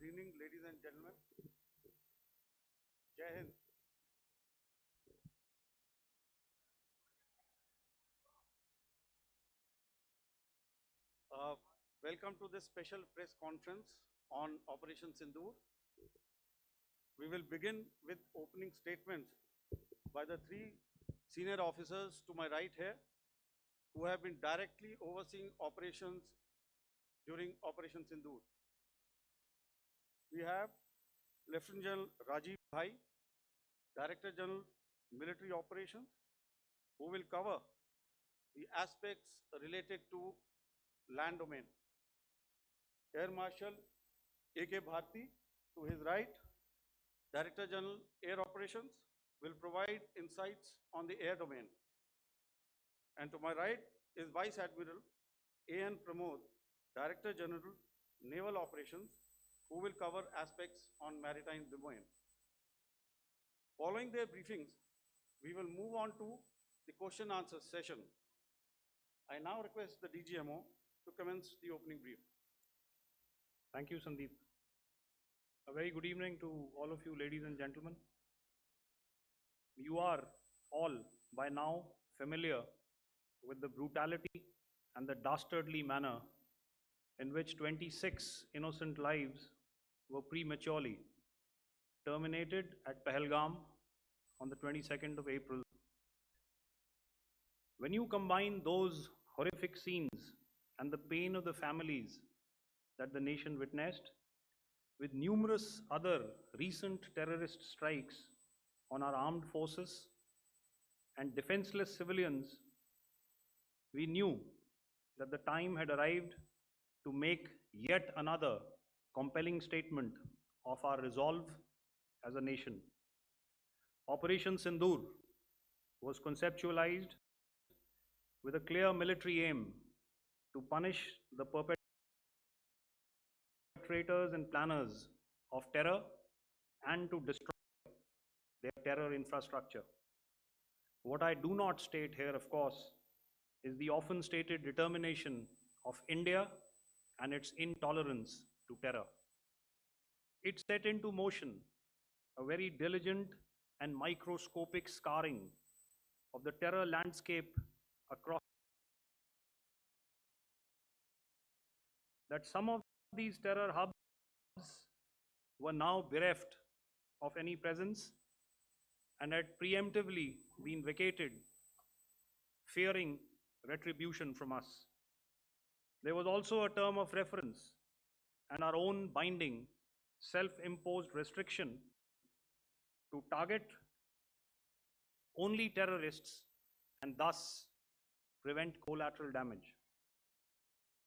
Good evening, ladies and gentlemen. Jai Hind. Uh, Welcome to this special press conference on Operation Sindoor. We will begin with opening statements by the three senior officers to my right here who have been directly overseeing operations during Operation Sindoor. We have Lieutenant General Rajiv Bhai, Director General Military Operations, who will cover the aspects related to land domain. Air Marshal A.K. Bharti, to his right, Director General Air Operations, will provide insights on the air domain. And to my right is Vice Admiral A.N. Pramod, Director General Naval Operations, who will cover aspects on maritime domain. Following their briefings, we will move on to the question answer session. I now request the DGMO to commence the opening brief. Thank you, Sandeep. A very good evening to all of you, ladies and gentlemen. You are all by now familiar with the brutality and the dastardly manner in which 26 innocent lives were prematurely terminated at Pahalgam on the 22nd of April. When you combine those horrific scenes and the pain of the families that the nation witnessed with numerous other recent terrorist strikes on our armed forces and defenseless civilians, we knew that the time had arrived to make yet another compelling statement of our resolve as a nation. Operation Sindoor was conceptualized with a clear military aim to punish the perpetrators and planners of terror and to destroy their terror infrastructure. What I do not state here, of course, is the often stated determination of India and its intolerance to terror. It set into motion a very diligent and microscopic scarring of the terror landscape across that some of these terror hubs were now bereft of any presence and had preemptively been vacated, fearing retribution from us. There was also a term of reference and our own binding, self-imposed restriction to target only terrorists and thus prevent collateral damage.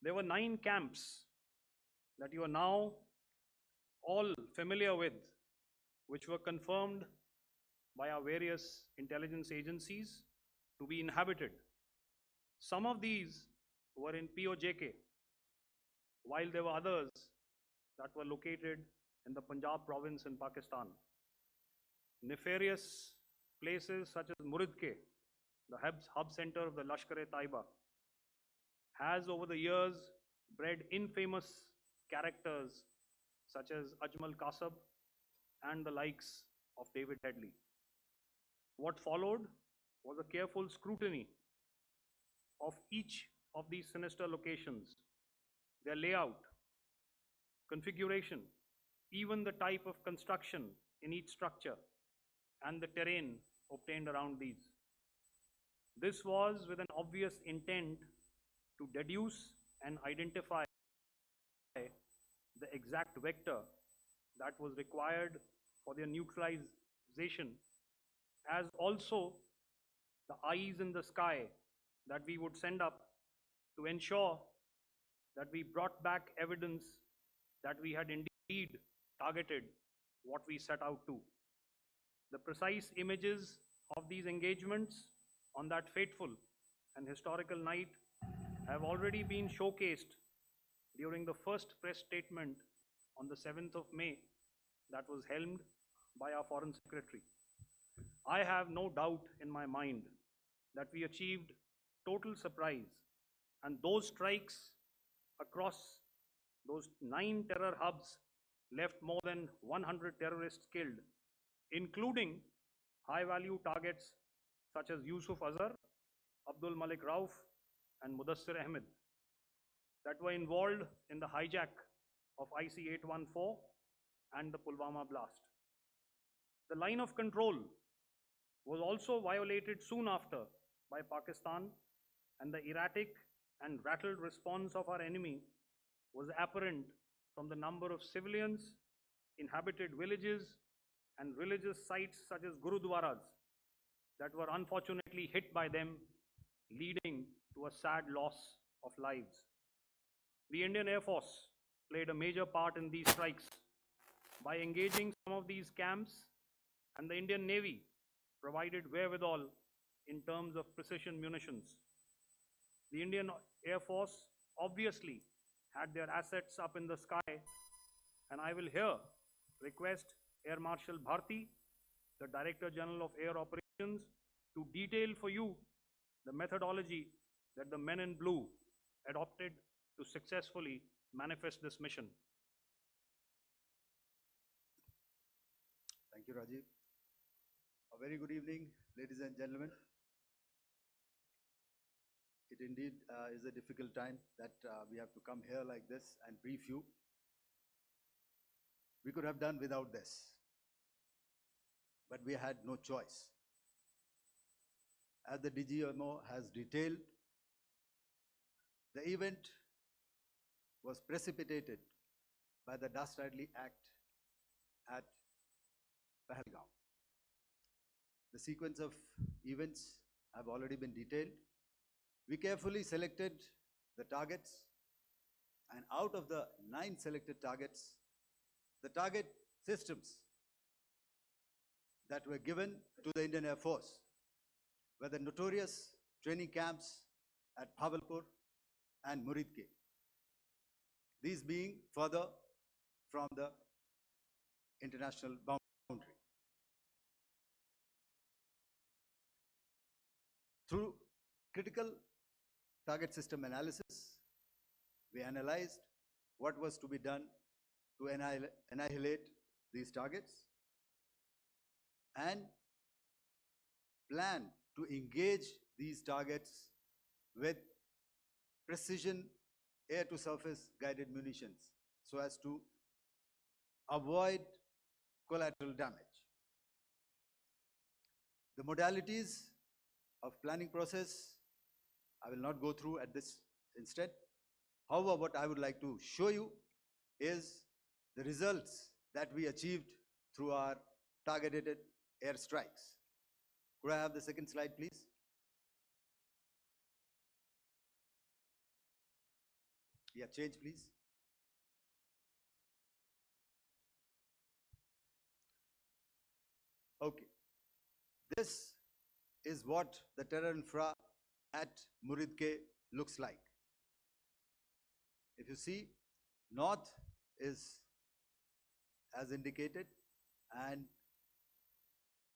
There were 9 camps that you are now all familiar with, which were confirmed by our various intelligence agencies to be inhabited. Some of these were in POJK, while there were others that were located in the Punjab province in Pakistan. Nefarious places such as Muridke, the hub center of the Lashkar-e-Taiba, has over the years bred infamous characters such as Ajmal Kasab and the likes of David Headley. What followed was a careful scrutiny of each of these sinister locations, their layout, configuration, even the type of construction in each structure and the terrain obtained around these. This was with an obvious intent to deduce and identify the exact vector that was required for their neutralization, as also the eyes in the sky that we would send up to ensure that we brought back evidence that we had indeed targeted what we set out to. The precise images of these engagements on that fateful and historical night have already been showcased during the first press statement on the 7th of May that was helmed by our Foreign Secretary. I have no doubt in my mind that we achieved total surprise, and those strikes across those 9 terror hubs left more than 100 terrorists killed, including high-value targets such as Yusuf Azhar, Abdul Malik Rauf, and Mudassir Ahmed that were involved in the hijack of IC-814 and the Pulwama blast. The line of control was also violated soon after by Pakistan, and the erratic and rattled response of our enemy was apparent from the number of civilians, inhabited villages, and religious sites such as Gurudwaras that were unfortunately hit by them, leading to a sad loss of lives. The Indian Air Force played a major part in these strikes by engaging some of these camps, and the Indian Navy provided wherewithal in terms of precision munitions. The Indian Air Force obviously had their assets up in the sky, and I will here request Air Marshal Bharti, the Director General of Air Operations, to detail for you the methodology that the men in blue adopted to successfully manifest this mission. Thank you, Rajiv. A very good evening, ladies and gentlemen. It indeed is a difficult time that we have to come here like this and brief you. We could have done without this, but we had no choice. As the DGMO has detailed, the event was precipitated by the Dastardly Act at Pahalgam. The sequence of events have already been detailed. We carefully selected the targets, and out of the 9 selected targets, the target systems that were given to the Indian Air Force were the notorious training camps at Bhavalpur and Muridke, these being further from the international boundary. Through critical target system analysis, we analyzed what was to be done to annihilate these targets and plan to engage these targets with precision air-to-surface guided munitions so as to avoid collateral damage. The modalities of planning process I will not go through at this instant. However, what I would like to show you is the results that we achieved through our targeted airstrikes. Could I have the second slide, please? Yeah, change, please. Okay. This is what the terror infra at Muridke looks like. If you see, north is as indicated, and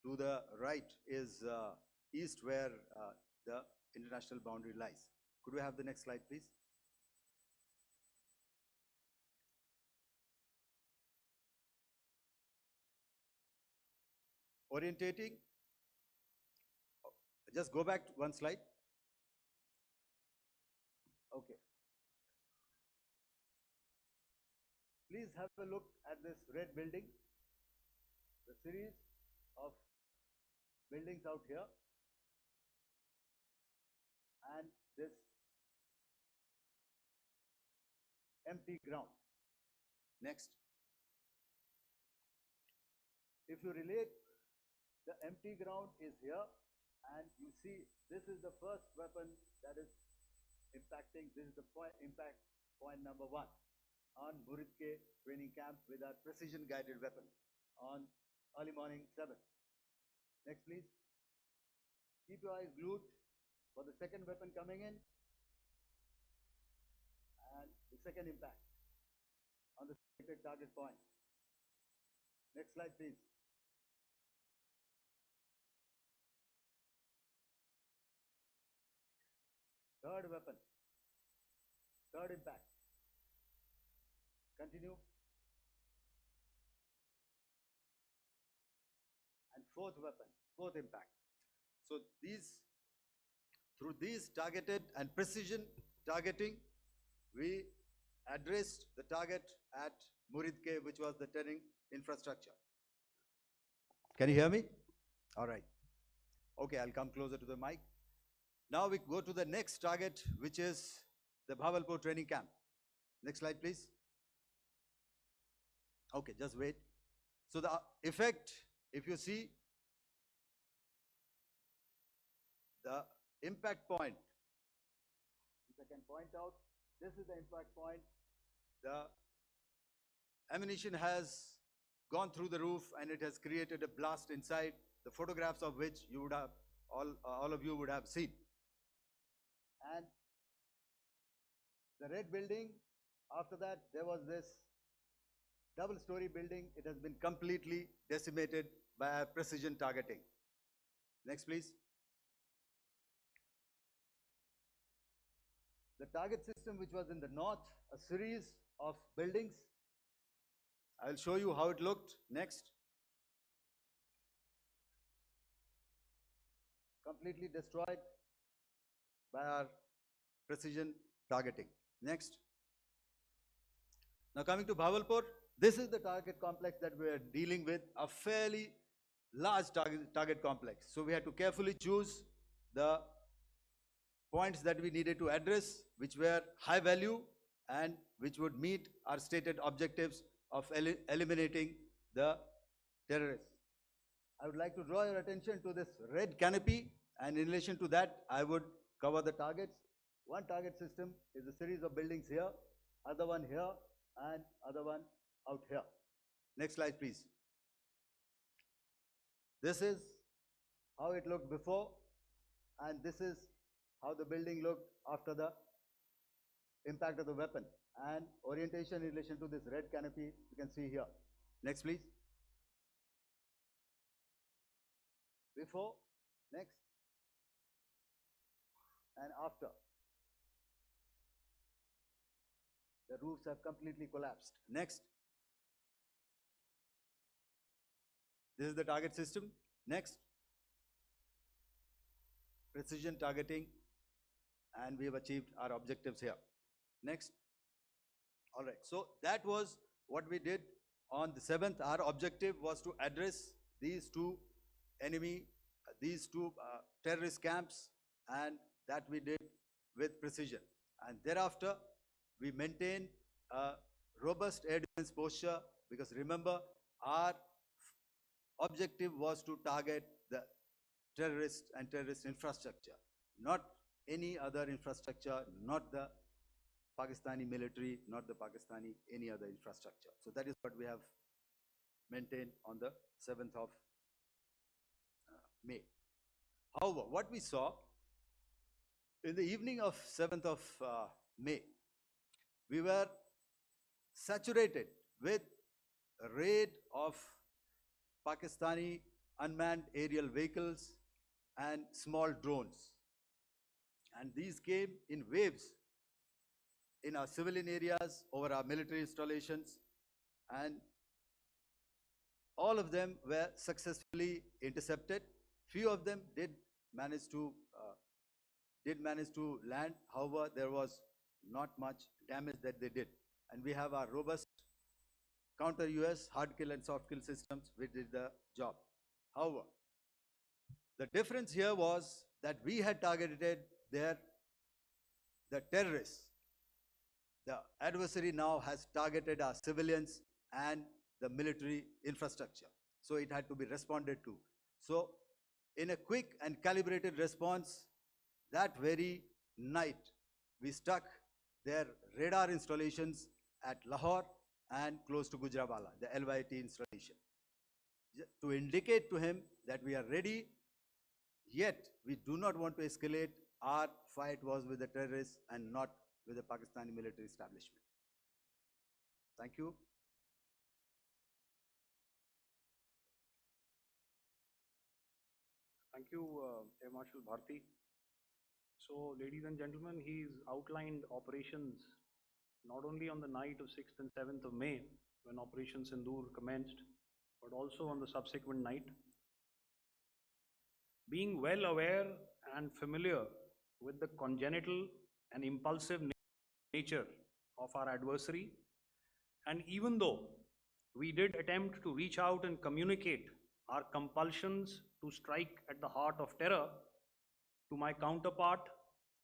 to the right is east, where the international boundary lies. Could we have the next slide, please? Orientating. Just go back one slide. Okay. Please have a look at this red building, the series of buildings out here, and this empty ground. Next. If you relate, the empty ground is here, and you see this is the first weapon that is impacting. This is the impact point number 1 on Muridke training camp with our precision guided weapon on early morning 7. Next, please. Keep your eyes glued for the second weapon coming in and the second impact on the selected target point. Next slide, please. Third weapon, third impact. Continue. And fourth weapon, fourth impact. So through these targeted and precision targeting, we addressed the target at Muridke, which was the training infrastructure. Can you hear me? All right. Okay, I'll come closer to the mic. Now we go to the next target, which is the Bhavalpur training camp. Next slide, please. Okay, just wait. So the effect, if you see, the impact point, if I can point out, this is the impact point. The ammunition has gone through the roof and it has created a blast inside, the photographs of which you would have, all of you would have seen. And the red building, after that, there was this double-story building. It has been completely decimated by precision targeting. Next, please. The target system, which was in the north, a series of buildings. I'll show you how it looked. Next. Completely destroyed by our precision targeting. Next. Now coming to Bhavalpur, this is the target complex that we are dealing with, a fairly large target complex. So we had to carefully choose the points that we needed to address, which were high value and which would meet our stated objectives of eliminating the terrorists. I would like to draw your attention to this red canopy, and in relation to that, I would cover the targets. One target system is a series of buildings here, other one here, and other one out here. Next slide, please. This is how it looked before, and this is how the building looked after the impact of the weapon. And orientation in relation to this red canopy, you can see here. Next, please. Before, next, and after. The roofs have completely collapsed. Next. This is the target system. Next. Precision targeting, and we have achieved our objectives here. Next. All right, so that was what we did on the 7th. Our objective was to address these two terrorist camps, and that we did with precision. And thereafter, we maintained a robust air defense posture, because remember, our objective was to target the terrorists and terrorist infrastructure, not any other infrastructure, not the Pakistani military, not the Pakistani any other infrastructure. So that is what we have maintained on the 7th of May. However, what we saw in the evening of 7th of May, we were saturated with a raid of Pakistani unmanned aerial vehicles and small drones. And these came in waves in our civilian areas, over our military installations, and all of them were successfully intercepted. Few of them did manage to land. However, there was not much damage that they did. And we have our robust counter-US, hard kill and soft kill systems, we did the job. However, the difference here was that we had targeted the terrorists. The adversary now has targeted our civilians and the military infrastructure. So it had to be responded to. So in a quick and calibrated response, that very night, we struck their radar installations at Lahore and close to Gujranwala, the LYT installation, to indicate to him that we are ready, yet we do not want to escalate. Our fight was with the terrorists and not with the Pakistani military establishment. Thank you. Thank you, Air Marshal Bharti. So, ladies and gentlemen, he's outlined operations not only on the night of 6th and 7th of May, when Operation Sindoor commenced, but also on the subsequent night. Being well aware and familiar with the congenital and impulsive nature of our adversary, and even though we did attempt to reach out and communicate our compulsions to strike at the heart of terror to my counterpart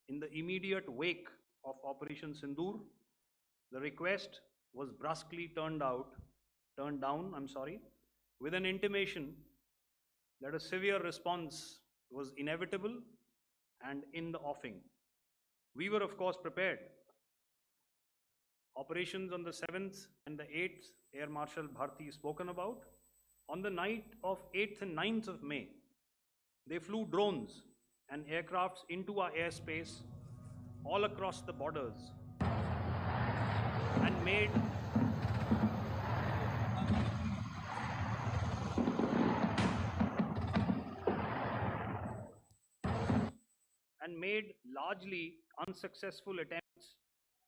in the immediate wake of Operation Sindoor, the request was brusquely turned down, with an intimation that a severe response was inevitable and in the offing. We were, of course, prepared. Operations on the 7th and the 8th, Air Marshal Bharti spoken about. On the night of 8th and 9th of May, they flew drones and aircrafts into our airspace all across the borders and made largely unsuccessful attempts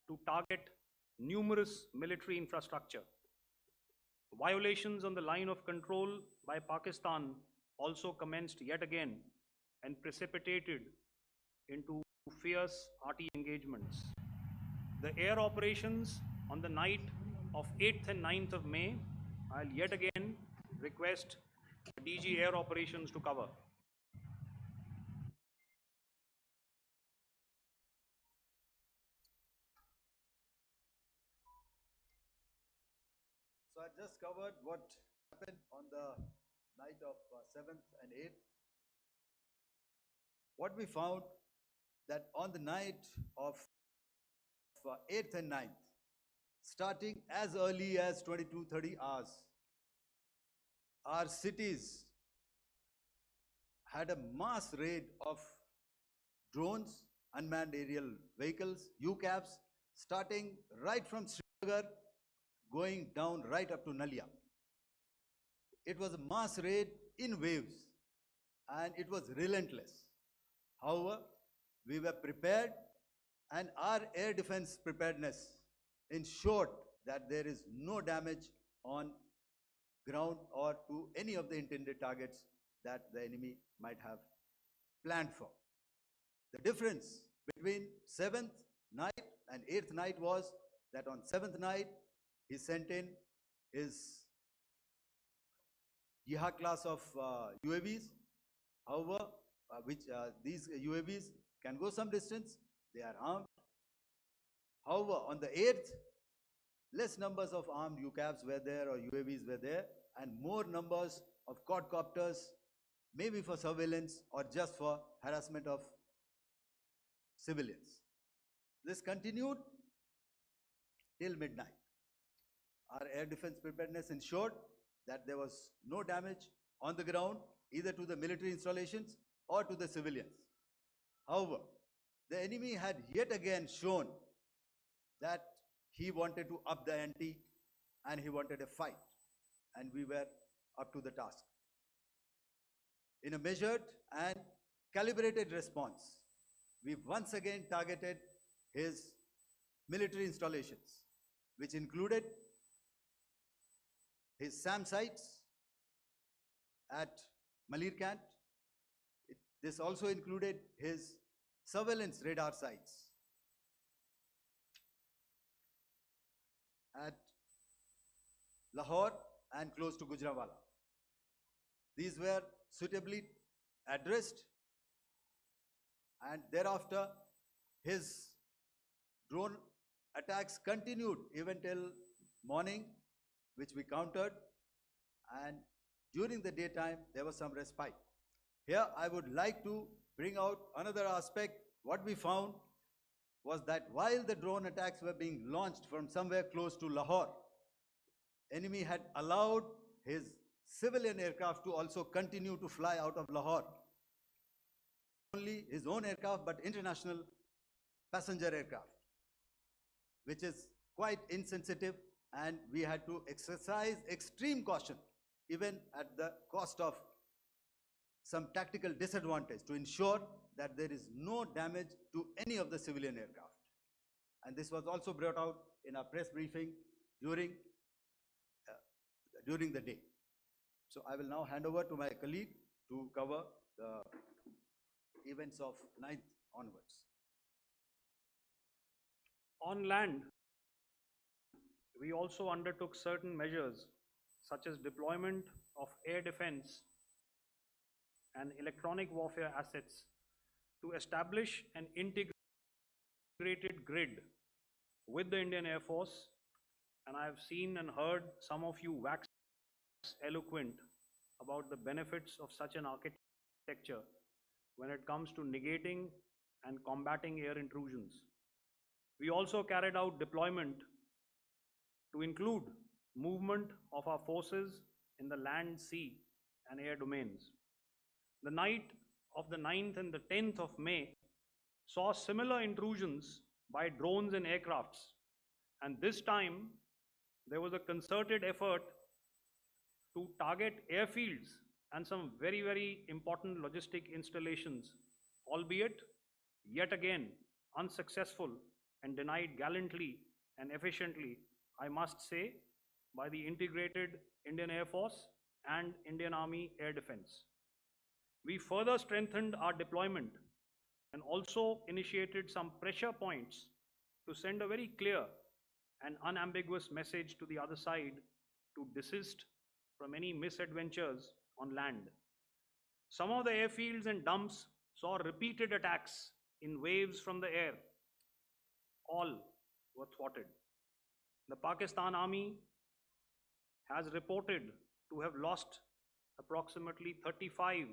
to target numerous military infrastructure. Violations on the line of control by Pakistan also commenced yet again and precipitated into fierce RT engagements. The air operations on the night of 8th and 9th of May, I'll yet again request DG Air Operations to cover. So I just covered what happened on the night of 7th and 8th. What we found that on the night of 8th and 9th, starting as early as 22:30 hours, our cities had a mass raid of drones, unmanned aerial vehicles, UCAVs, starting right from Srinagar, going down right up to Nalia. It was a mass raid in waves and it was relentless. However, we were prepared and our air defense preparedness ensured that there is no damage on ground or to any of the intended targets that the enemy might have planned for. The difference between 7th night and 8th night was that on 7th night, he sent in his Yeha class of UAVs. However, these UAVs can go some distance, they are armed. However, on the 8th, less numbers of armed UCAVs were there or UAVs were there, and more numbers of quadcopters, maybe for surveillance or just for harassment of civilians. This continued till midnight. Our air defense preparedness ensured that there was no damage on the ground, either to the military installations or to the civilians. However, the enemy had yet again shown that he wanted to up the ante and he wanted a fight, and we were up to the task. In a measured and calibrated response, we once again targeted his military installations, which included his SAM sites at Malirkant. This also included his surveillance radar sites at Lahore and close to Gujranwala. These were suitably addressed, and thereafter his drone attacks continued even till morning, which we countered, and during the daytime there was some respite. Here I would like to bring out another aspect. What we found was that while the drone attacks were being launched from somewhere close to Lahore, enemy had allowed his civilian aircraft to also continue to fly out of Lahore. Not only his own aircraft, but international passenger aircraft, which is quite insensitive, and we had to exercise extreme caution, even at the cost of some tactical disadvantage, to ensure that there is no damage to any of the civilian aircraft. And this was also brought out in our press briefing during the day. So I will now hand over to my colleague to cover the events of 9th onwards. On land, we also undertook certain measures such as deployment of air defense and electronic warfare assets to establish an integrated grid with the Indian Air Force. And I have seen and heard some of you wax eloquent about the benefits of such an architecture when it comes to negating and combating air intrusions. We also carried out deployment to include movement of our forces in the land, sea, and air domains. The night of the 9th and the 10th of May saw similar intrusions by drones and aircrafts, and this time there was a concerted effort to target airfields and some very, very important logistic installations, albeit yet again unsuccessful and denied gallantly and efficiently, I must say, by the integrated Indian Air Force and Indian Army Air Defense. We further strengthened our deployment and also initiated some pressure points to send a very clear and unambiguous message to the other side to desist from any misadventures on land. Some of the airfields and dumps saw repeated attacks in waves from the air. All were thwarted. The Pakistan Army has reported to have lost approximately 35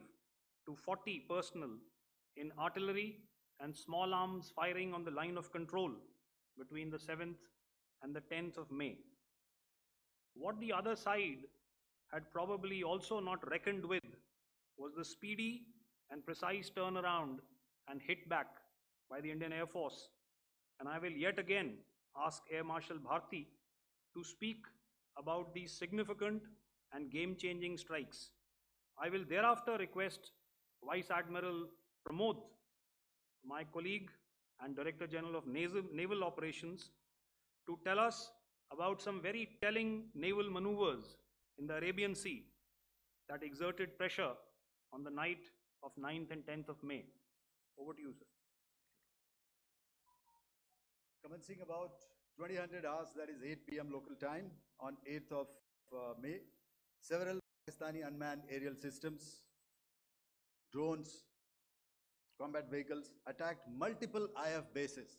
to 40 personnel in artillery and small arms firing on the line of control between the 7th and the 10th of May. What the other side had probably also not reckoned with was the speedy and precise turnaround and hit back by the Indian Air Force. And I will yet again ask Air Marshal Bharti to speak about these significant and game-changing strikes. I will thereafter request Vice Admiral Pramod, my colleague and Director General of Naval Operations, to tell us about some very telling naval maneuvers in the Arabian Sea that exerted pressure on the night of 9th and 10th of May. Over to you, sir. Commencing about 2000 hours, that is 8 p.m. local time, on 8th of May, several Pakistani unmanned aerial systems, drones, combat vehicles attacked multiple IF bases.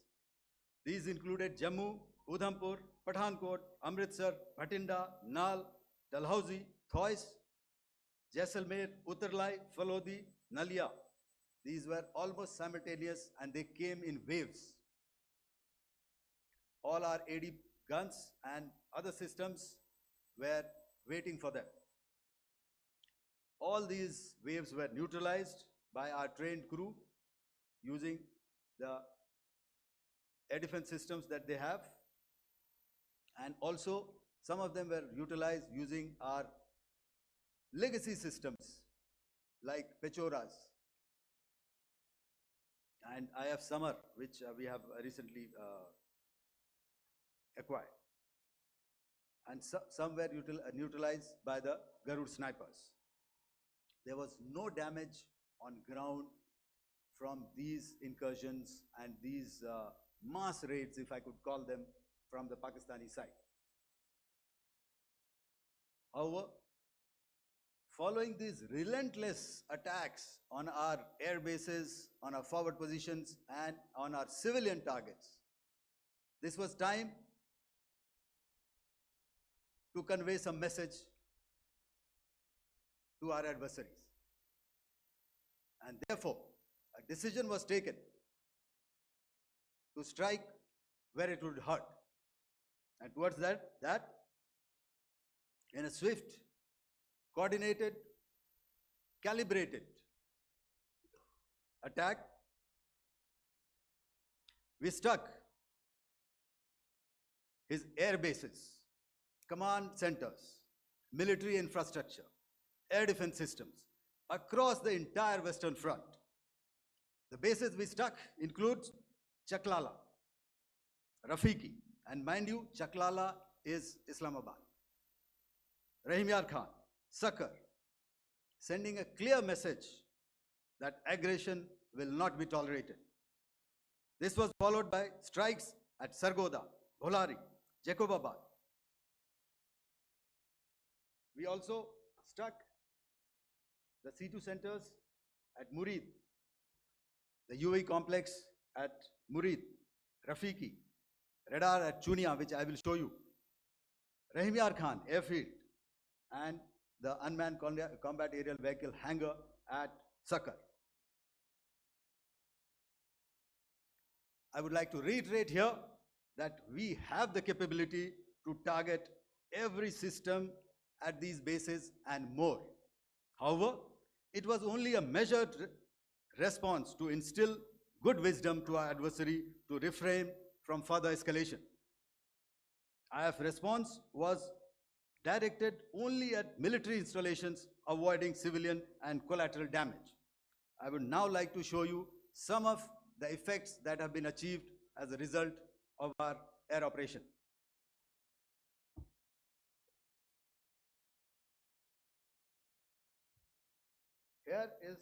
These included Jammu, Udhampur, Pathankot, Amritsar, Bhatinda, Nal, Dalhousie, Thois, Jaisalmer, Uttarlai, Falodi, Nalia. These were almost simultaneous and they came in waves. All our AD guns and other systems were waiting for them. All these waves were neutralized by our trained crew using the air defense systems that they have, and also some of them were utilized using our legacy systems like Pechoras and IF Summer, which we have recently acquired. And some were neutralized by the Garud snipers. There was no damage on ground from these incursions and these mass raids, if I could call them, from the Pakistani side. However, following these relentless attacks on our air bases, on our forward positions, and on our civilian targets, this was time to convey some message to our adversaries. And therefore, a decision was taken to strike where it would hurt. And towards that in a swift, coordinated, calibrated attack, we struck his air bases, command centers, military infrastructure, air defense systems across the entire Western Front. The bases we struck include Chaklala, Rafiki, and mind you, Chaklala is Islamabad. Rahim Yar Khan, Sakar, sending a clear message that aggression will not be tolerated. This was followed by strikes at Sargoda, Bholari, Jacobabad. We also struck the C2 centers at Murid, the UAE complex at Murid, Rafiki, radar at Chunia, which I will show you, Rahim Yar Khan airfield, and the unmanned combat aerial vehicle hangar at Sakar. I would like to reiterate here that we have the capability to target every system at these bases and more. However, it was only a measured response to instill good wisdom to our adversary to refrain from further escalation. IF response was directed only at military installations, avoiding civilian and collateral damage. I would now like to show you some of the effects that have been achieved as a result of our air operation. Here is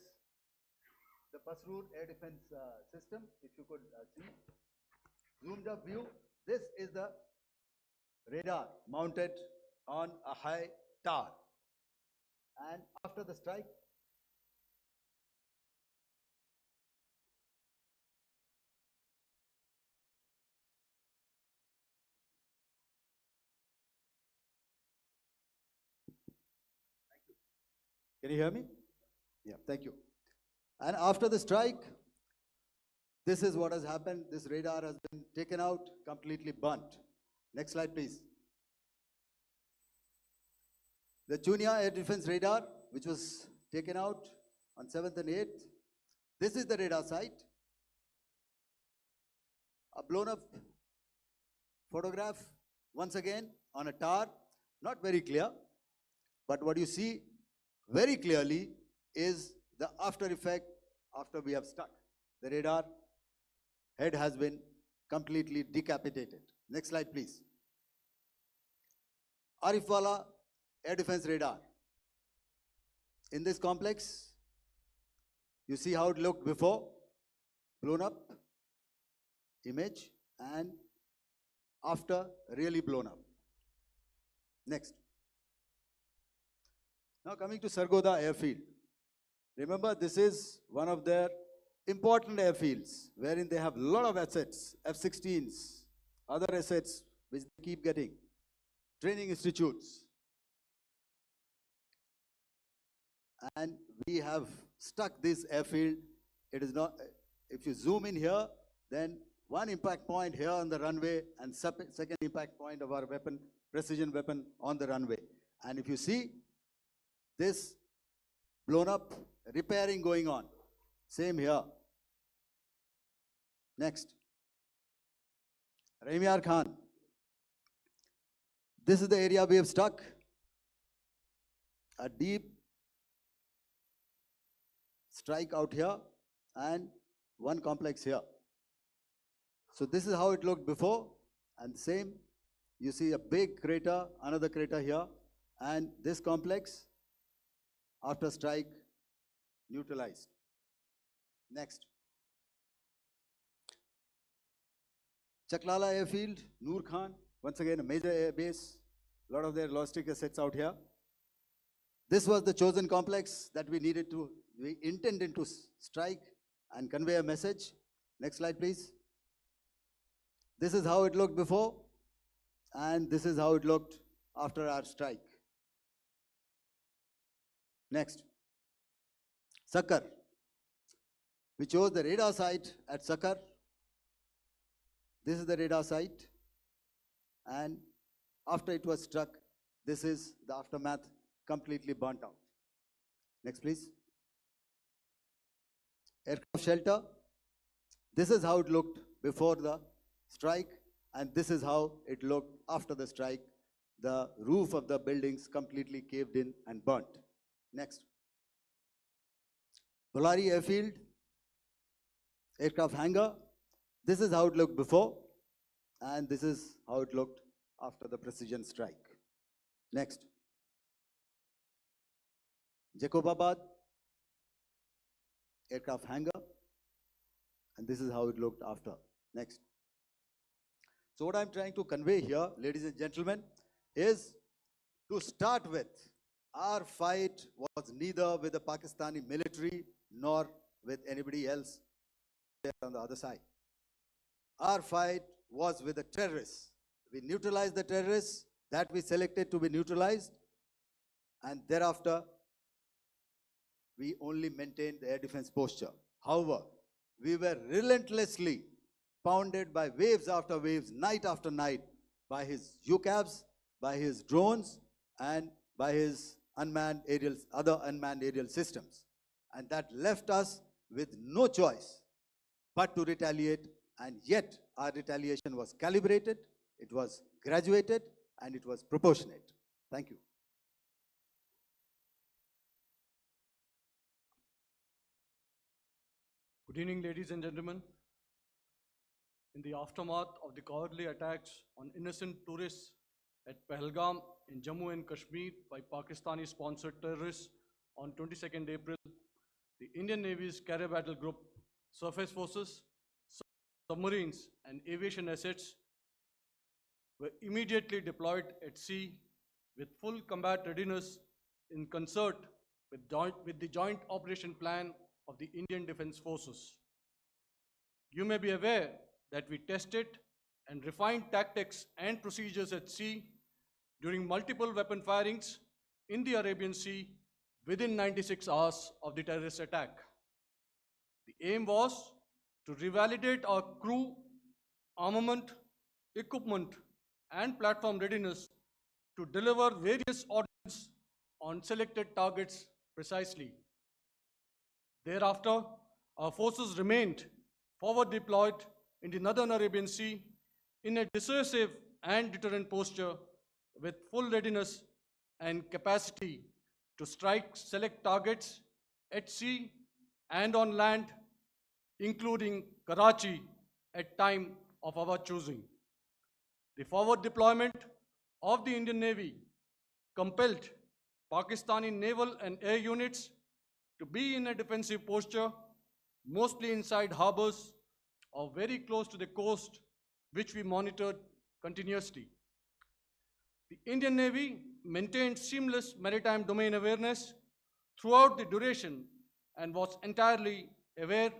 the Pasrur air defense system. If you could see, zoomed up view, this is the radar mounted on a high tower. And after the strike, can you hear me? Yeah, thank you. And after the strike, this is what has happened. This radar has been taken out, completely burnt. Next slide, please. The Chunia air defense radar, which was taken out on 7th and 8th. This is the radar site. A blown up photograph, once again, on a tower. Not very clear, but what you see very clearly is the after effect after we have struck. The radar head has been completely decapitated. Next slide, please. Arifwala air defense radar. In this complex, you see how it looked before, blown up image, and after really blown up. Next. Now coming to Sargoda airfield. Remember, this is one of their important airfields wherein they have a lot of assets, F-16s, other assets which they keep getting, training institutes. And we have stuck this airfield. It is not, if you zoom in here, then one impact point here on the runway and second impact point of our weapon, precision weapon on the runway. And if you see this blown up, repairing going on. Same here. Next. Rahim Yar Khan. This is the area we have struck. A deep strike out here and one complex here. So this is how it looked before, and same. You see a big crater, another crater here, and this complex after strike neutralized. Next. Chaklala airfield, Noor Khan, once again a major air base, a lot of their logistic assets out here. This was the chosen complex that we intended to strike and convey a message. Next slide, please. This is how it looked before, and this is how it looked after our strike. Next. Sakar. We chose the radar site at Sakar. This is the radar site. And after it was struck, this is the aftermath, completely burnt out. Next, please. Aircraft shelter. This is how it looked before the strike, and this is how it looked after the strike. The roof of the buildings completely caved in and burnt. Next. Bolari Airfield, aircraft hangar. This is how it looked before, and this is how it looked after the precision strike. Next. Jacobabad, aircraft hangar, and this is how it looked after. Next. So what I'm trying to convey here, ladies and gentlemen, is to start with, our fight was neither with the Pakistani military nor with anybody else there on the other side. Our fight was with the terrorists. We neutralized the terrorists that we selected to be neutralized, and thereafter we only maintained the air defense posture. However, we were relentlessly pounded by waves after waves, night after night, by his UCAVs, by his drones, and by his other unmanned aerial systems. And that left us with no choice but to retaliate, and yet our retaliation was calibrated, it was graduated, and it was proportionate. Thank you. Good evening, ladies and gentlemen. In the aftermath of the cowardly attacks on innocent tourists at Pahalgam in Jammu and Kashmir by Pakistani-sponsored terrorists on 22nd April, the Indian Navy's Carrier Battle Group, surface forces, submarines, and aviation assets were immediately deployed at sea with full combat readiness in concert with the Joint Operation Plan of the Indian Defence Forces. You may be aware that we tested and refined tactics and procedures at sea during multiple weapon firings in the Arabian Sea within 96 hours of the terrorist attack. The aim was to revalidate our crew, armament, equipment, and platform readiness to deliver various ordnance on selected targets precisely. Thereafter, our forces remained forward deployed in the Northern Arabian Sea in a dissuasive and deterrent posture with full readiness and capacity to strike select targets at sea and on land, including Karachi at time of our choosing. The forward deployment of the Indian Navy compelled Pakistani naval and air units to be in a defensive posture, mostly inside harbors or very close to the coast, which we monitored continuously. The Indian Navy maintained seamless maritime domain awareness throughout the duration and was entirely aware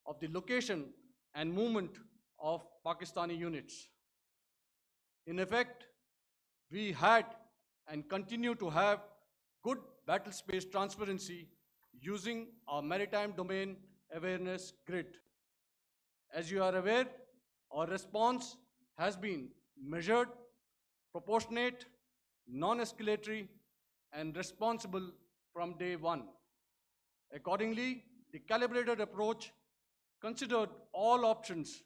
of the location and movement of Pakistani units. In effect, we had and continue to have good battle space transparency using our maritime domain awareness grid. As you are aware, our response has been measured, proportionate, non-escalatory, and responsible from day one. Accordingly, the calibrated approach considered all options,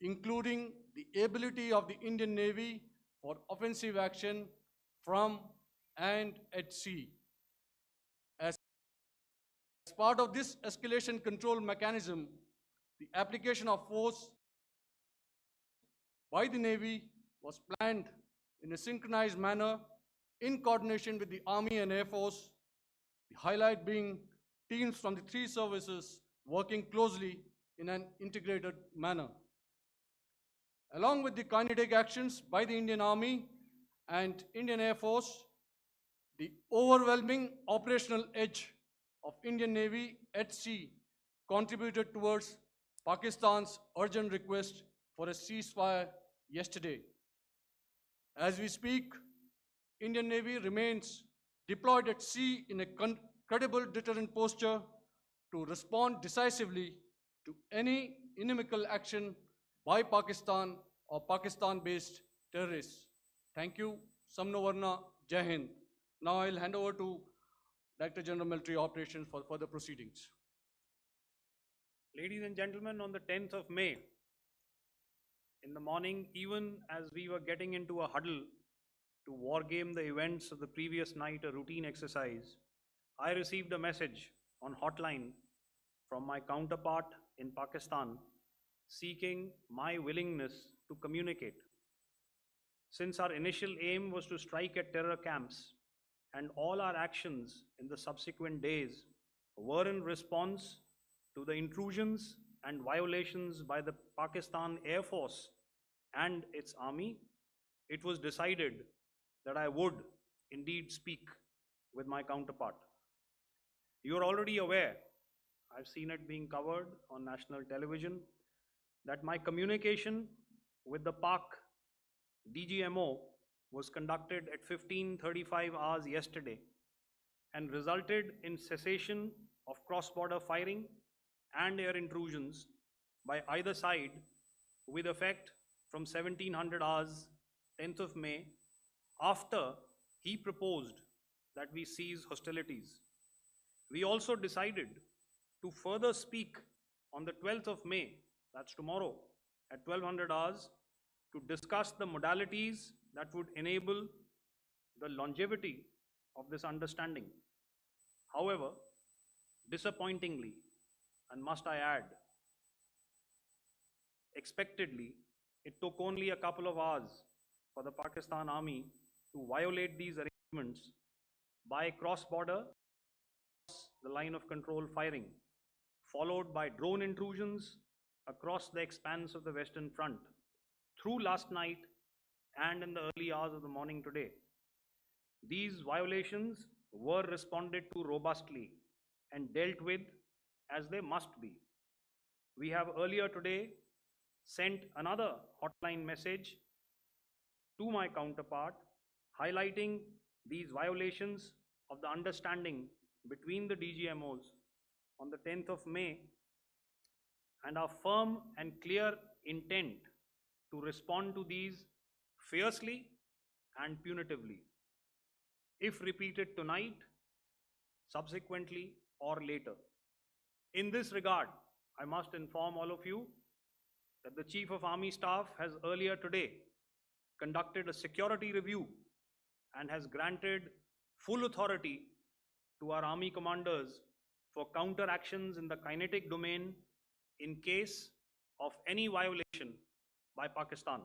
including the ability of the Indian Navy for offensive action from and at sea. As part of this escalation control mechanism, the application of force by the Navy was planned in a synchronized manner in coordination with the Army and Air Force, the highlight being teams from the three services working closely in an integrated manner. Along with the kinetic actions by the Indian Army and Indian Air Force, The overwhelming operational edge of Indian Navy at sea contributed towards Pakistan's urgent request for a ceasefire yesterday. As we speak, Indian Navy remains deployed at sea in a credible deterrent posture to respond decisively to any inimical action by Pakistan or Pakistan-based terrorists. Thank you. Samno Varna, Jai Hind. Now I'll hand over to Director General Military Operations for further proceedings. Ladies and gentlemen, on the 10th of May, in the morning, even as we were getting into a huddle to wargame the events of the previous night, a routine exercise, I received a message on hotline from my counterpart in Pakistan seeking my willingness to communicate. Since our initial aim was to strike at terror camps, and all our actions in the subsequent days were in response to the intrusions and violations by the Pakistan Air Force and its army, it was decided that I would indeed speak with my counterpart. You are already aware, I've seen it being covered on national television, that my communication with the Pak DGMO was conducted at 15:35 hours yesterday and resulted in cessation of cross-border firing and air intrusions by either side with effect from 1700 hours 10th of May, after he proposed that we cease hostilities. We also decided to further speak on the 12th of May, that's tomorrow, at 1200 hours, to discuss the modalities that would enable the longevity of this understanding. However, disappointingly, and must I add, expectedly, it took only a couple of hours for the Pakistan Army to violate these arrangements by cross-border, the line of control firing, followed by drone intrusions across the expanse of the Western Front through last night and in the early hours of the morning today. These violations were responded to robustly and dealt with as they must be. We have earlier today sent another hotline message to my counterpart highlighting these violations of the understanding between the DGMOs on the 10th of May and our firm and clear intent to respond to these fiercely and punitively, if repeated tonight, subsequently, or later. In this regard, I must inform all of you that the Chief of Army Staff has earlier today conducted a security review and has granted full authority to our Army commanders for counter actions in the kinetic domain in case of any violation by Pakistan.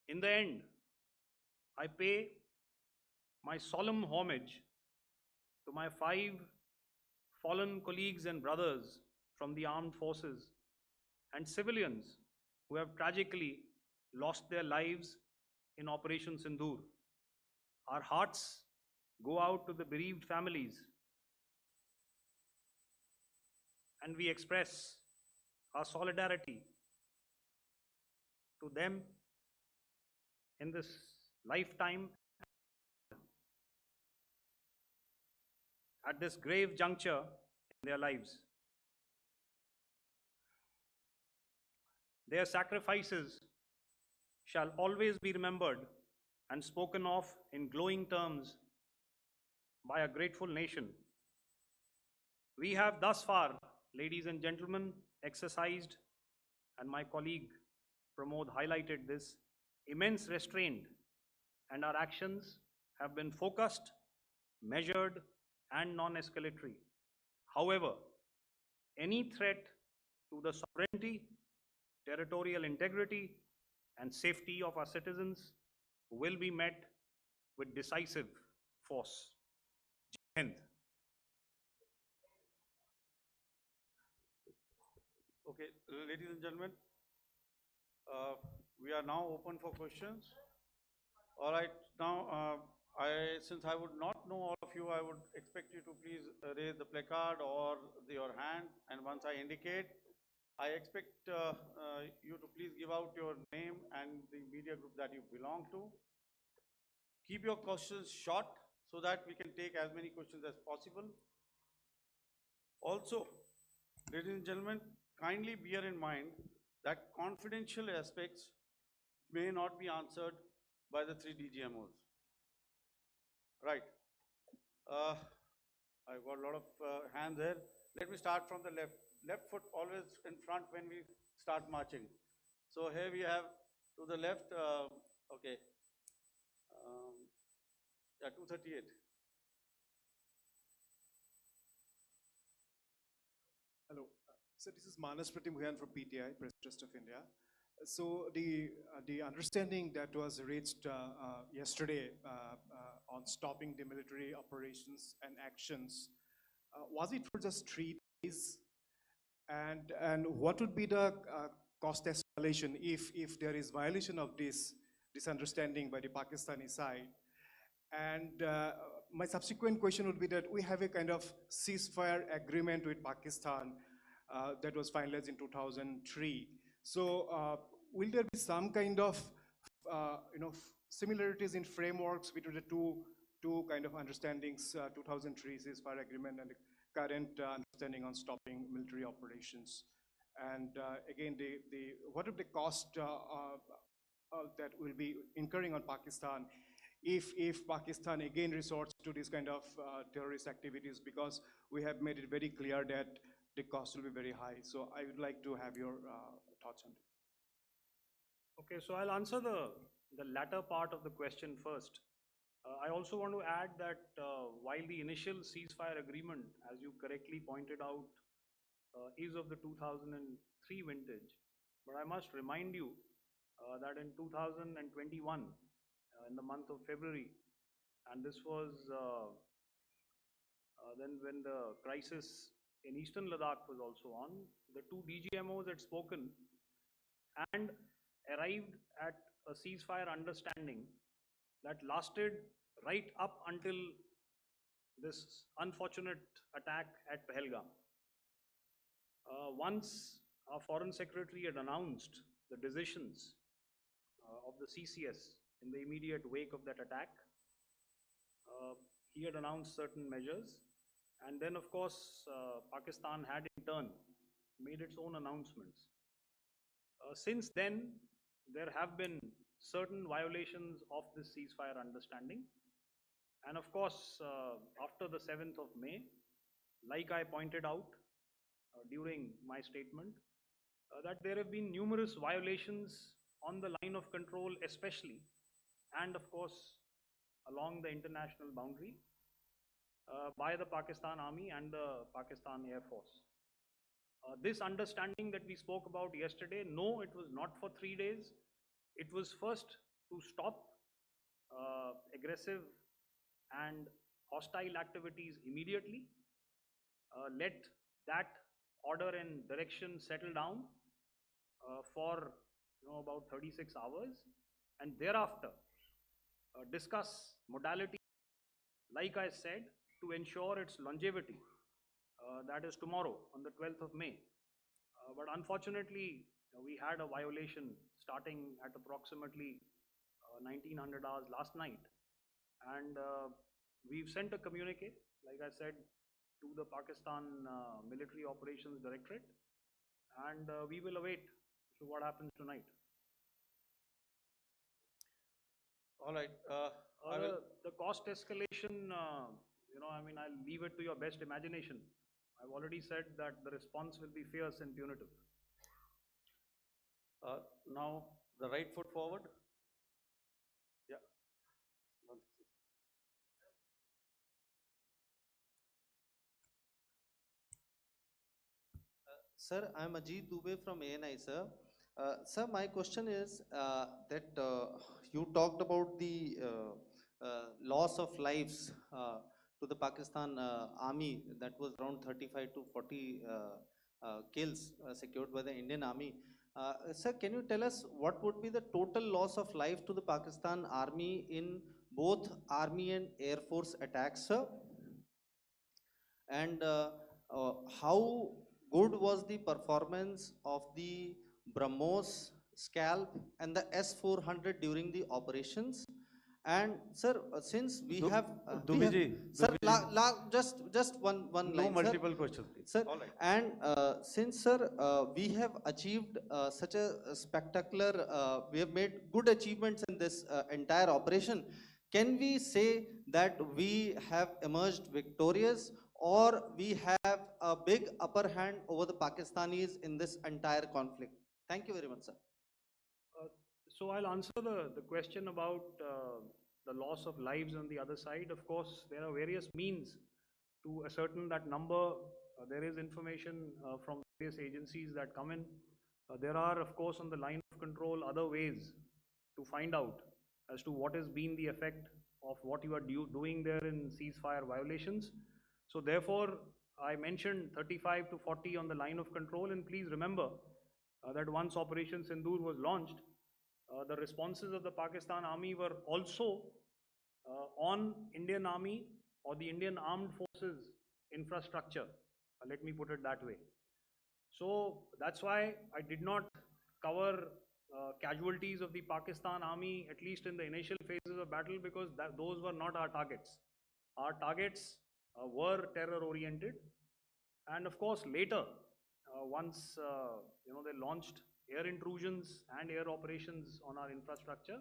In the end, I pay my solemn homage to my 5 fallen colleagues and brothers from the armed forces and civilians who have tragically lost their lives in Operation Sindoor. Our hearts go out to the bereaved families, and we express our solidarity to them in this lifetime at this grave juncture in their lives. Their sacrifices shall always be remembered and spoken of in glowing terms by a grateful nation. We have thus far, ladies and gentlemen, exercised, and my colleague Pramod highlighted this, immense restraint, and our actions have been focused, measured, and non-escalatory. However, any threat to the sovereignty, territorial integrity, and safety of our citizens will be met with decisive force. Jai Hind. Okay, ladies and gentlemen, we are now open for questions. All right, now I since I would not know all of you, I would expect you to please raise the placard or your hand, and once I indicate, I expect you to please give out your name and the media group that you belong to. Keep your questions short so that we can take as many questions as possible. Also, ladies and gentlemen, kindly bear in mind that confidential aspects may not be answered by the three DGMOs. Right. I've got a lot of hands here. Let me start from the left. Left foot always in front when we start marching. So here we have to the left, okay, yeah, 238. Hello. So this is Manas Pratimhuyan from PTI, Press Trust of India. So the understanding that was reached yesterday on stopping the military operations and actions, was it for just 3 days? And what would be the cost escalation if there is violation of this understanding by the Pakistani side? And my subsequent question would be that we have a kind of ceasefire agreement with Pakistan that was finalized in 2003. So will there be some kind of similarities in frameworks between the two kind of understandings, 2003 ceasefire agreement and the current understanding on stopping military operations? And again, what are the cost that will be incurring on Pakistan if Pakistan again resorts to this kind of terrorist activities, because we have made it very clear that the cost will be very high. So I would like to have your thoughts on it. Okay, so I'll answer the latter part of the question first. I also want to add that while the initial ceasefire agreement, as you correctly pointed out, is of the 2003 vintage, but I must remind you that in 2021, in the month of February, and this was then when the crisis in Eastern Ladakh was also on, the two DGMOs had spoken and arrived at a ceasefire understanding that lasted right up until this unfortunate attack at Pahalgam. Once our Foreign Secretary had announced the decisions of the CCS in the immediate wake of that attack, he had announced certain measures, and then of course Pakistan had in turn made its own announcements. Since then, there have been certain violations of this ceasefire understanding, and of course after the 7th of May, like I pointed out during my statement, that there have been numerous violations on the line of control especially, and of course along the international boundary by the Pakistan Army and the Pakistan Air Force. This understanding that we spoke about yesterday, no, it was not for 3 days. It was first to stop aggressive and hostile activities immediately, let that order and direction settle down for about 36 hours, and thereafter discuss modality, like I said, to ensure its longevity. That is tomorrow on the 12th of May. But unfortunately, we had a violation starting at approximately 1900 hours last night, and we've sent a communique, like I said, to the Pakistan Military Operations Directorate, and we will await what happens tonight. All right. The cost escalation, I mean, I'll leave it to your best imagination. I've already said that the response will be fierce and punitive. Now, the right foot forward. Yeah. Sir, I'm Ajit Dubey from ANI, sir. Sir, my question is that you talked about the loss of lives to the Pakistan army, that was around 35 to 40 kills secured by the Indian army. Sir, can you tell us what would be the total loss of life to the Pakistan army in both Army and Air Force attacks, sir? And how good was the performance of the BrahMos, Scalp, and the S-400 during the operations? And sir, since we have, Dubiji, sir, Dubiji. just one No line, sir. multiple questions, please. Sir, All right. and since sir, we have achieved such a spectacular, we have made good achievements in this entire operation, can we say that we have emerged victorious, or we have a big upper hand over the Pakistanis in this entire conflict? Thank you very much, sir. So I'll answer the question about the loss of lives on the other side. Of course, there are various means to ascertain that number. There is information from various agencies that come in. There are, of course, on the line of control, other ways to find out as to what has been the effect of what you are doing there in ceasefire violations. So therefore, I mentioned 35 to 40 on the line of control, and please remember that once Operation Sindoor was launched, the responses of the Pakistan Army were also on Indian Army or the Indian Armed Forces infrastructure. Let me put it that way. So that's why I did not cover casualties of the Pakistan Army, at least in the initial phases of battle, because those were not our targets. Our targets were terror-oriented, and of course later, once they launched air intrusions and air operations on our infrastructure,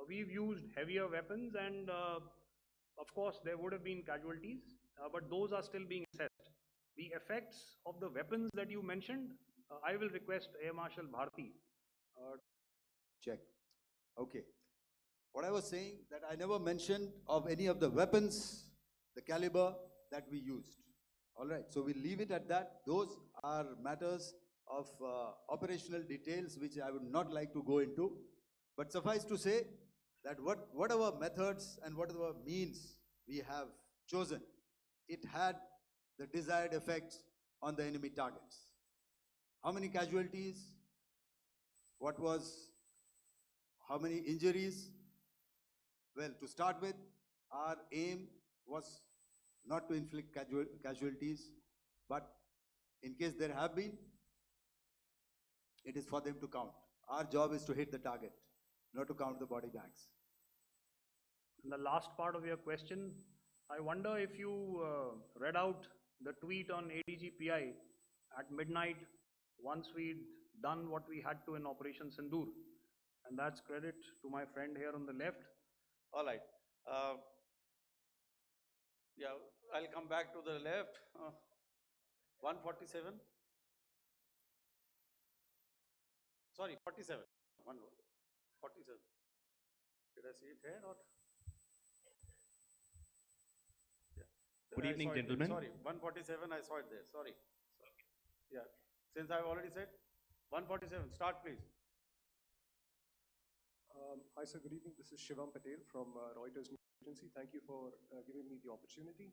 we've used heavier weapons, and of course there would have been casualties, but those are still being assessed. The effects of the weapons that you mentioned, I will request Air Marshal Bharti. Check. Okay. What I was saying, that I never mentioned of any of the weapons, the caliber that we used. All right, so we leave it at that. Those are matters of operational details which I would not like to go into. But suffice to say that whatever methods and whatever means we have chosen, it had the desired effects on the enemy targets. How many casualties? How many injuries? Well, to start with, our aim was not to inflict casualties, but in case there have been, it is for them to count. Our job is to hit the target, not to count the body bags. And the last part of your question, I wonder if you read out the tweet on ADGPI at midnight once we'd done what we had to in Operation Sindoor. And that's credit to my friend here on the left. All right. Yeah, I'll come back to the left. 147. Sorry, 47. 47. Did I see it here or? Yeah. Good I evening, saw it there. gentlemen. Sorry, 147, I saw it there. Sorry. Yeah, since I've already said 147, start please. Hi, sir. Good evening. This is Shivam Patel from Reuters News Agency. Thank you for giving me the opportunity.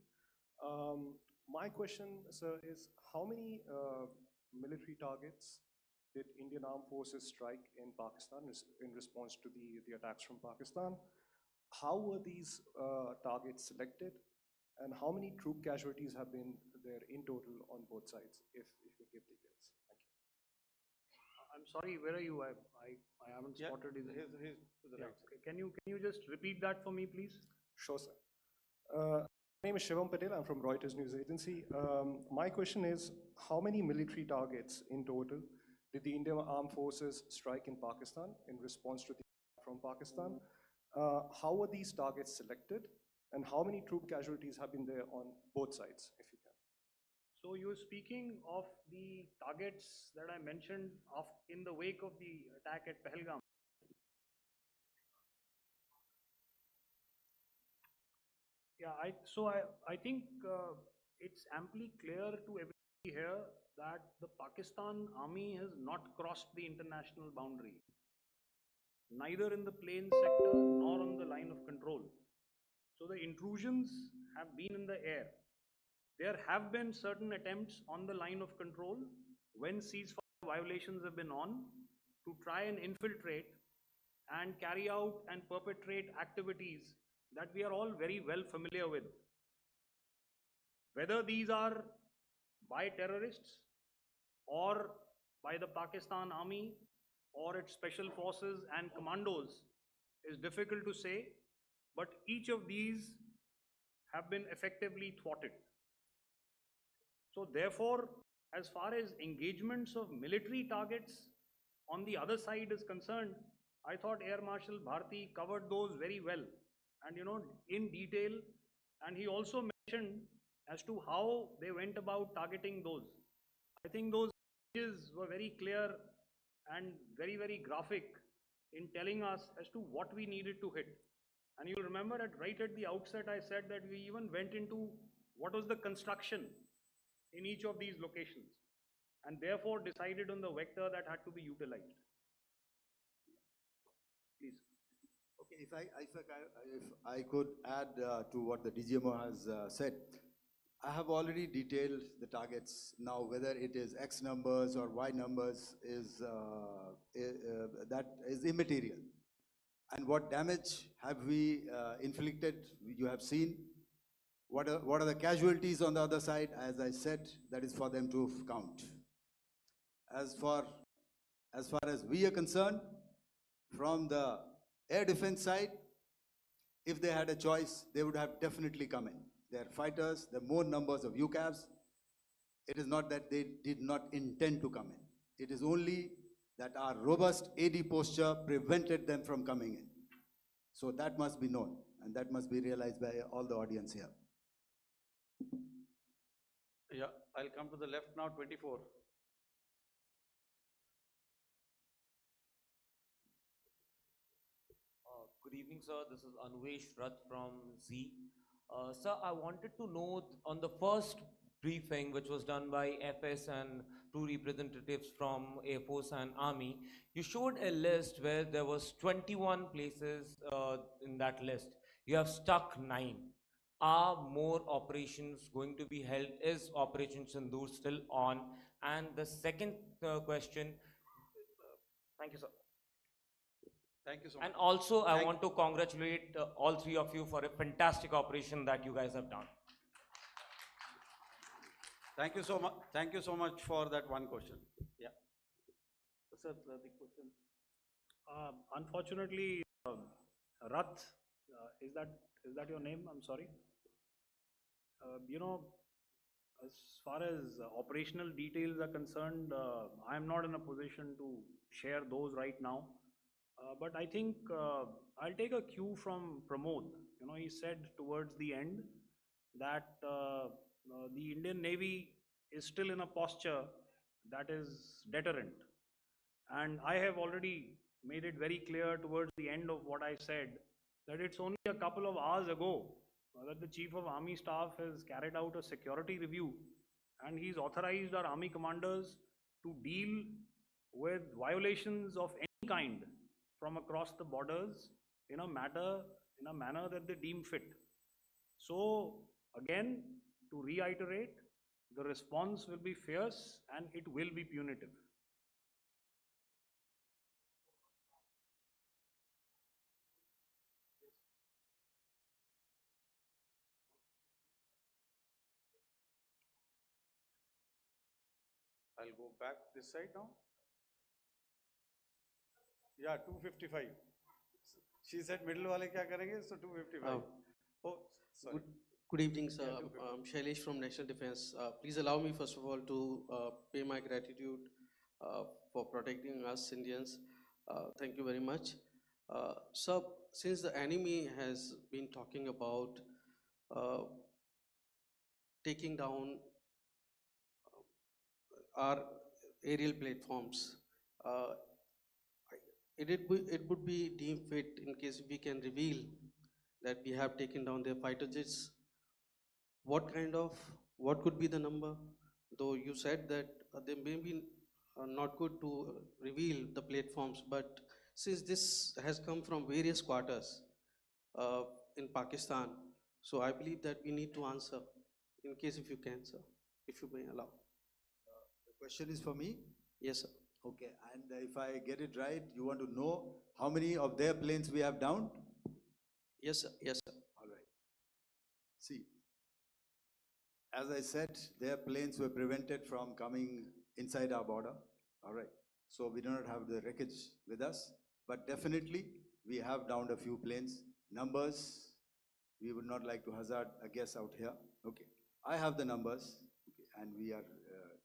My question, sir, is how many military targets did Indian Armed Forces strike in Pakistan in response to the attacks from Pakistan? How were these targets selected? And how many troop casualties have been there in total on both sides, if you give details? Thank you. I'm sorry, where are you? I haven't Yeah, spotted his. he's to the Yeah, right. okay. Can you just repeat that for me, please? Sure, sir. My name is Shivam Patel. I'm from Reuters News Agency. My question is, how many military targets in total did the Indian Armed Forces strike in Pakistan in response to the attack from Pakistan? How were these targets selected? And how many troop casualties have been there on both sides, if you can? So you're speaking of the targets that I mentioned in the wake of the attack at Pahalgam. Yeah, I think it's amply clear to everybody here that the Pakistan Army has not crossed the international boundary, neither in the plain sector nor on the line of control. So the intrusions have been in the air. There have been certain attempts on the line of control when ceasefire violations have been on to try and infiltrate and carry out and perpetrate activities that we are all very well familiar with. Whether these are by terrorists or by the Pakistan Army or its special forces and commandos is difficult to say, but each of these have been effectively thwarted. So therefore, as far as engagements of military targets on the other side is concerned, I thought Air Marshal Bharti covered those very well and in detail, and he also mentioned as to how they went about targeting those. I think those images were very clear and very, very graphic in telling us as to what we needed to hit. And you'll remember right at the outset, I said that we even went into what was the construction in each of these locations, and therefore decided on the vector that had to be utilized. Please. Okay, if I could add to what the DGMO has said, I have already detailed the targets. Now, whether it is X numbers or Y numbers is that is immaterial. And what damage have we inflicted? You have seen. What are the casualties on the other side? As I said, that is for them to count. As far as we are concerned, from the air defense side, if they had a choice, they would have definitely come in. They are fighters, there are more numbers of UCAVs. It is not that they did not intend to come in. It is only that our robust AD posture prevented them from coming in. So that must be known, and that must be realized by all the audience here. Yeah, I'll come to the left now, 24. Good evening, sir. This is Anvesh Rath from Z. Sir, I wanted to know on the first briefing, which was done by FS and two representatives from Air Force and Army, you showed a list where there was 21 places in that list. You have stuck 9. Are more operations going to be held? Is Operation Sindoor still on? And the second question, thank you, sir. Thank you so much. And also, I want to congratulate all three of you for a fantastic operation that you guys have done. Thank you so much. Thank you so much for that one question. Yeah. Sir, the question. Unfortunately, Rath, is that your name? I'm sorry. As far as operational details are concerned, I am not in a position to share those right now. But I think I'll take a cue from Pramod. He said towards the end that the Indian Navy is still in a posture that is deterrent. And I have already made it very clear towards the end of what I said that it's only a couple of hours ago that the Chief of Army Staff has carried out a security review, and he's authorized our Army commanders to deal with violations of any kind from across the borders in a manner that they deem fit. So again, to reiterate, the response will be fierce and it will be punitive. I'll go back this side now. Yeah, 255. She said middle wale kya karenge, so 255. Oh, sorry. Good evening, sir. Yeah, 255. I'm Shailesh from National Defense. Please allow me, first of all, to pay my gratitude for protecting us Indians. Thank you very much. Sir, since the enemy has been talking about taking down our aerial platforms, it would be deemed fit in case we can reveal that we have taken down their fighter jets. What could be the number? Though you said that they may be not good to reveal the platforms, but since this has come from various quarters in Pakistan, so I believe that we need to answer, in case if you can, sir, if you may allow. The question is for me? Yes, sir. Okay, and if I get it right, you want to know how many of their planes we have downed? Yes, sir. Yes, sir. See, as I said, their planes were prevented from coming inside our border. All right. So we do not have the wreckage with us, but definitely we have downed a few planes. Numbers, we would not like to hazard a guess out here. Okay. I have the numbers, okay, and we are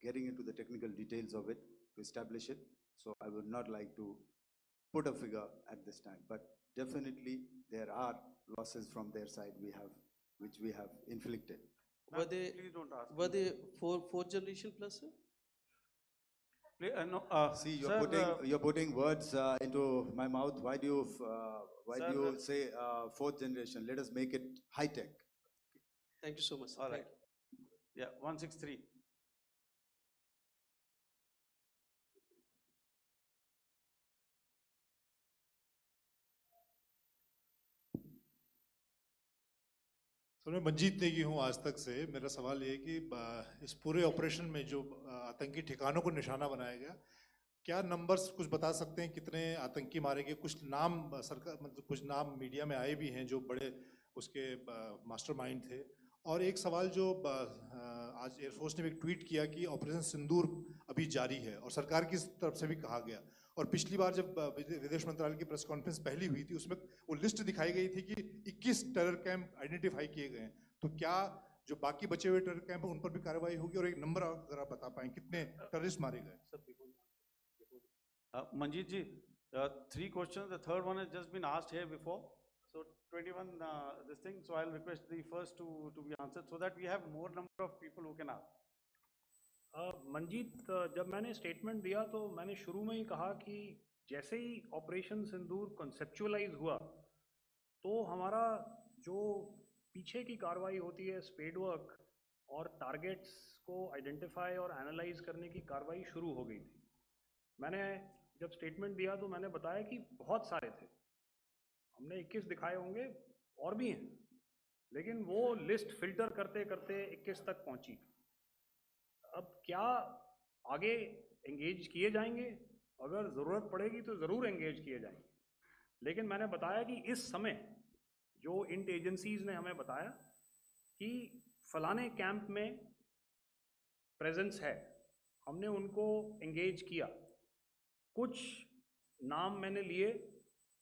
getting into the technical details of it to establish it. So I would not like to put a figure at this time, but definitely there are losses from their side which we have inflicted. Were they, Please don't ask. were me. they fourth generation plus, sir? No, See, sir, you're putting words into my mouth. Why do you Sir, say fourth generation? Let us make it high tech. Thank you so much, sir. all Thank right. Yeah, 163. तो मैं मंजीत नेगी हूँ आज तक से। मेरा सवाल ये है कि इस पूरे ऑपरेशन में जो आतंकी ठिकानों को निशाना बनाया गया, क्या नंबर्स कुछ बता सकते हैं कितने आतंकी मारे गए? कुछ नाम सरकार मतलब कुछ नाम मीडिया में आए भी हैं जो बड़े उसके मास्टरमाइंड थे। और एक सवाल जो आज एयरफोर्स ने भी एक ट्वीट किया कि ऑपरेशन सिंदूर अभी जारी है और सरकार की तरफ से भी कहा गया। और पिछली बार जब विदेश मंत्रालय की प्रेस कॉन्फ्रेंस पहली हुई थी उसमें वो लिस्ट दिखाई गई थी कि 21 टेरर कैंप आइडेंटिफाई किए गए हैं। तो क्या जो बाकी बचे हुए टेरर कैंप हैं उन पर भी कार्रवाई होगी? और एक नंबर अगर आप बता पाएं कितने टेररिस्ट मारे गए? Manjeet ji, 3 questions. The third one has just been asked here before. So 21, this thing. So I'll request the first two to be answered so that we have more number of people who can ask. Manjeet, जब मैंने statement दिया तो मैंने शुरू में ही कहा कि जैसे ही ऑपरेशन सिंदूर कॉन्सेप्चुअलाइज हुआ तो हमारा जो पीछे की कार्रवाई होती है स्पेड वर्क और टारगेट्स को आइडेंटिफाई और एनालाइज करने की कार्रवाई शुरू हो गई थी। मैंने जब स्टेटमेंट दिया तो मैंने बताया कि बहुत सारे थे, हमने 21 दिखाए होंगे और भी हैं, लेकिन वो लिस्ट फिल्टर करते करते 21 तक पहुंची। अब क्या आगे एंगेज किए जाएंगे? अगर ज़रूरत पड़ेगी तो ज़रूर एंगेज किए जाएंगे, लेकिन मैंने बताया कि इस समय जो इंट एजेंसीज ने हमें बताया कि फलाने कैंप में प्रेजेंस है, हमने उनको एंगेज किया। कुछ नाम मैंने लिए,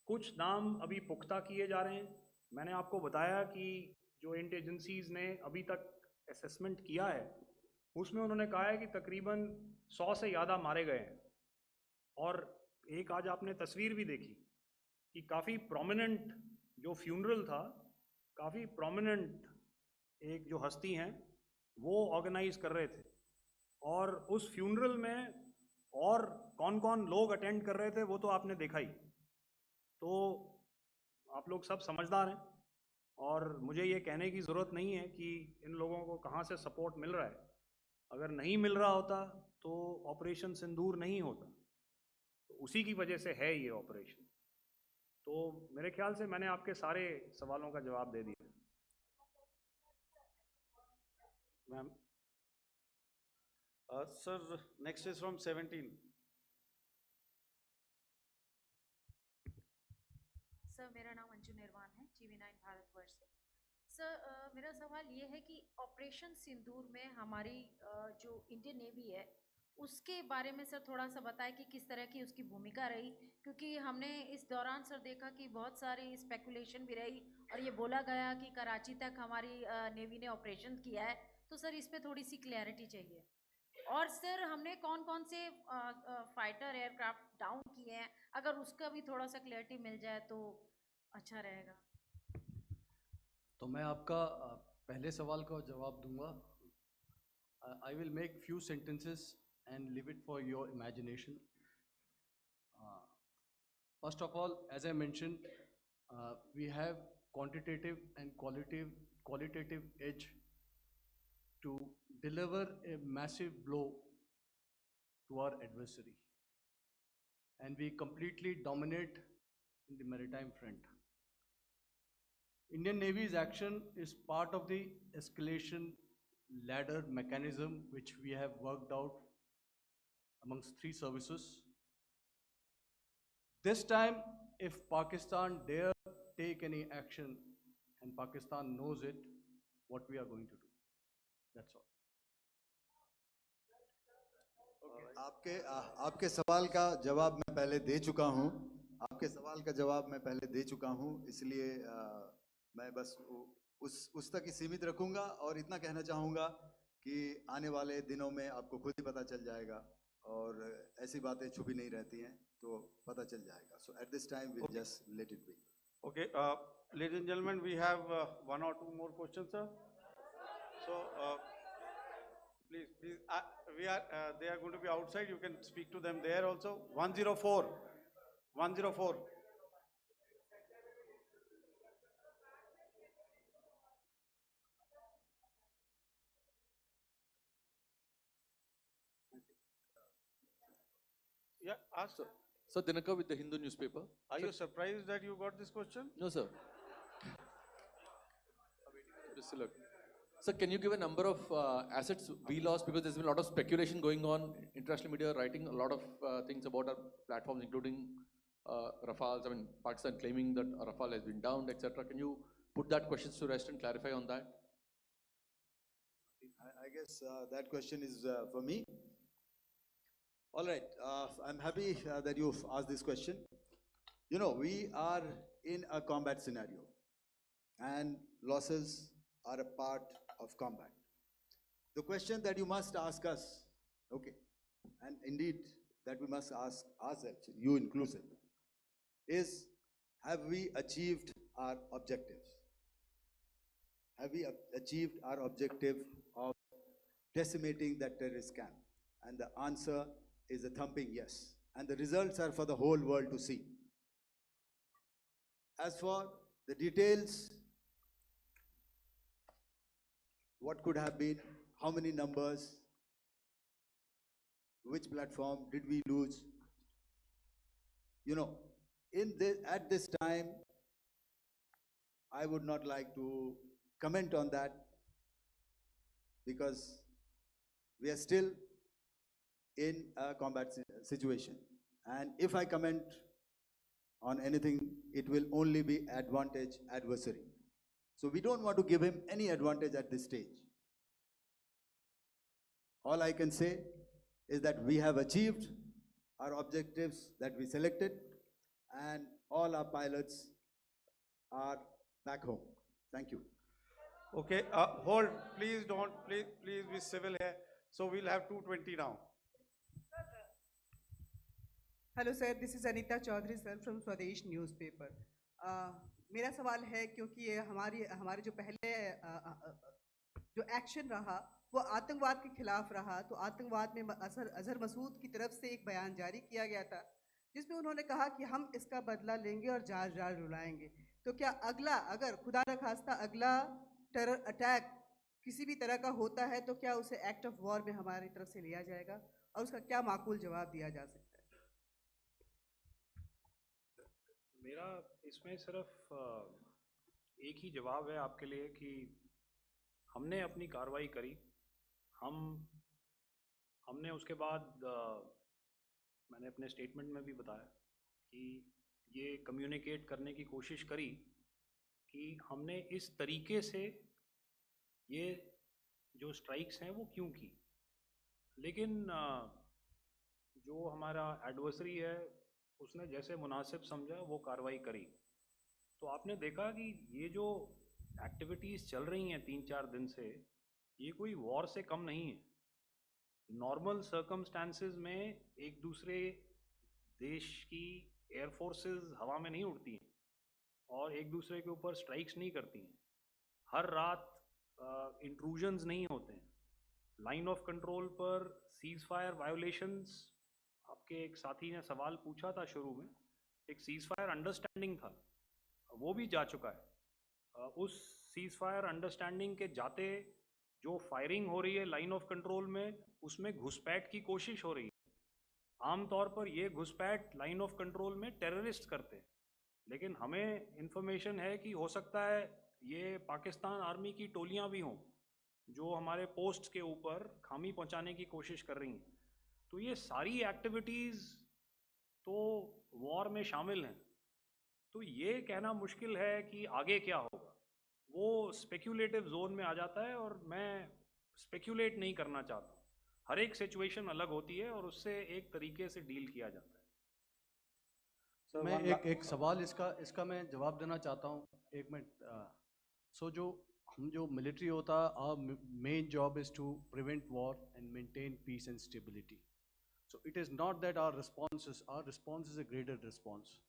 कुछ नाम अभी पुख्ता किए जा रहे हैं। मैंने आपको बताया कि जो इंट एजेंसीज ने अभी तक असेसमेंट किया है उसमें उन्होंने कहा है कि तकरीबन 100 से ज़्यादा मारे गए हैं। और एक आज आपने तस्वीर भी देखी कि काफ़ी प्रोमिनेंट जो फ्यूनरल था, काफ़ी प्रोमिनेंट एक जो हस्ती हैं वो ऑर्गेनाइज कर रहे थे, और उस फ्यूनरल में और कौन कौन लोग अटेंड कर रहे थे वो तो आपने देखा ही। तो आप लोग सब समझदार हैं और मुझे ये कहने की ज़रूरत नहीं है कि इन लोगों को कहाँ से सपोर्ट मिल रहा है। अगर नहीं मिल रहा होता तो ऑपरेशन सिंदूर नहीं होता, तो उसी की वजह से है ये ऑपरेशन। तो मेरे ख्याल से मैंने आपके सारे सवालों का जवाब दे दिया। Ma'am. Sir, next is from 17. Sir, मेरा नाम अंजू निर्वाण है, TV9 भारतवर्ष से। सर, मेरा सवाल ये है कि ऑपरेशन सिंदूर में हमारी जो इंडियन नेवी है उसके बारे में सर थोड़ा सा बताएं कि किस तरह की उसकी भूमिका रही, क्योंकि हमने इस दौरान सर देखा कि बहुत सारी स्पेकुलेशन भी रही और ये बोला गया कि कराची तक हमारी नेवी ने ऑपरेशन किया है। तो सर इस पे थोड़ी सी क्लैरिटी चाहिए। और सर हमने कौन कौन से फाइटर एयरक्राफ्ट डाउन किए हैं, अगर उसका भी थोड़ा सा क्लैरिटी मिल जाए तो अच्छा रहेगा। तो मैं आपका पहले सवाल का जवाब दूंगा। I will make few sentences and leave it for your imagination. First of all, as I mentioned, we have quantitative and qualitative edge to deliver a massive blow to our adversary, and we completely dominate in the maritime front. Indian Navy's action is part of the escalation ladder mechanism which we have worked out amongst 3 services. This time, if Pakistan dare take any action, and Pakistan knows it, what we are going to do. That's all. आपके सवाल का जवाब मैं पहले दे चुका हूं। आपके सवाल का जवाब मैं पहले दे चुका हूं, इसलिए मैं बस उस तक ही सीमित रखूंगा और इतना कहना चाहूंगा कि आने वाले दिनों में आपको खुद ही पता चल जाएगा और ऐसी बातें छुपी नहीं रहती हैं, तो पता चल जाएगा. So at this time we'll just let it be. Okay, ladies and gentlemen, we have one or two more questions, sir. So, please, they are going to be outside. You can speak to them there also. 104. 104. Yeah, ask. Sir, Dinakar with the Hindu newspaper. Are you surprised that you got this question? No, sir. Look. Sir, can you give a number of assets we lost, because there's been a lot of speculation going on, international media writing a lot of things about our platforms, including Rafales. I mean, Pakistan claiming that Rafale has been downed, etc. Can you put that question to rest and clarify on that? I guess that question is for me. All right, I'm happy that you've asked this question. You know, we are in a combat scenario, and losses are a part of combat. The question that you must ask us, okay, and indeed that we must ask ourselves, you inclusive, is have we achieved our objectives? Have we achieved our objective of decimating that terrorist camp? And the answer is a thumping yes. And the results are for the whole world to see. As for the details, what could have been, how many numbers, which platform did we lose? You know, at this time, I would not like to comment on that, because we are still in a combat situation. And if I comment on anything, it will only be adversary. So we don't want to give him any advantage at this stage. All I can say is that we have achieved our objectives that we selected, and all our pilots are back home. Thank you. Okay, hold, please be civil here. So we'll have 220 now. Hello sir, this is Anita Chaudhary sir from Swadesh newspaper. मेरा सवाल है, क्योंकि ये हमारे जो पहले जो action रहा वो आतंकवाद के खिलाफ रहा, तो आतंकवाद में अजहर मसूद की तरफ से एक बयान जारी किया गया था जिसमें उन्होंने कहा कि हम इसका बदला लेंगे और जाल रुलाएंगे. तो क्या अगला, अगर खुदा न खास्ता अगला टेरर अटैक किसी भी तरह का होता है, तो क्या उसे एक्ट ऑफ वॉर में हमारी तरफ से लिया जाएगा और उसका क्या माकूल जवाब दिया जा सकता है? मेरा इसमें सिर्फ एक ही जवाब है आपके लिए कि हमने अपनी कार्रवाई करी. हमने उसके बाद मैंने अपने स्टेटमेंट में भी बताया कि ये कम्युनिकेट करने की कोशिश करी कि हमने इस तरीके से ये जो स्ट्राइक्स हैं वो क्यों की. लेकिन जो हमारा एडवर्सरी है उसने जैसे मुनासिब समझा वो कार्रवाई करी. तो आपने देखा कि ये जो एक्टिविटीज़ चल रही हैं 3-4 दिन से, ये कोई वॉर से कम नहीं है. नॉर्मल सर्कमस्टांसेस में एक दूसरे देश की एयर फोर्सेस हवा में नहीं उड़ती हैं और एक दूसरे के ऊपर स्ट्राइक्स नहीं करती हैं. हर रात इंट्रूजन्स नहीं होते हैं. लाइन ऑफ कंट्रोल पर सीज फायर वायोलेशंस, आपके एक साथी ने सवाल पूछा था शुरू में, एक सीज फायर अंडरस्टैंडिंग था, वो भी जा चुका है. उस सीज फायर अंडरस्टैंडिंग के जाते जो फायरिंग हो रही है लाइन ऑफ कंट्रोल में, उसमें घुसपैठ की कोशिश हो रही है. आमतौर पर ये घुसपैठ लाइन ऑफ कंट्रोल में टेररिस्ट करते हैं, लेकिन हमें इंफॉर्मेशन है कि हो सकता है ये पाकिस्तान आर्मी की टोलियां भी हों जो हमारे पोस्ट के ऊपर खामी पहुंचाने की कोशिश कर रही हैं. तो ये सारी एक्टिविटीज़ तो वॉर में शामिल हैं. तो ये कहना मुश्किल है कि आगे क्या होगा. वो स्पेक्यूलेटिव जोन में आ जाता है और मैं स्पेक्यूलेट नहीं करना चाहता हूँ। हर एक सिचुएशन अलग होती है और उससे एक तरीके से डील किया जाता है। मैं एक सवाल इसका मैं जवाब देना चाहता हूँ, एक मिनट। सो जो मिलिट्री होता है, our main job is to prevent war and maintain peace and stability. So it is not that our response is a graded response.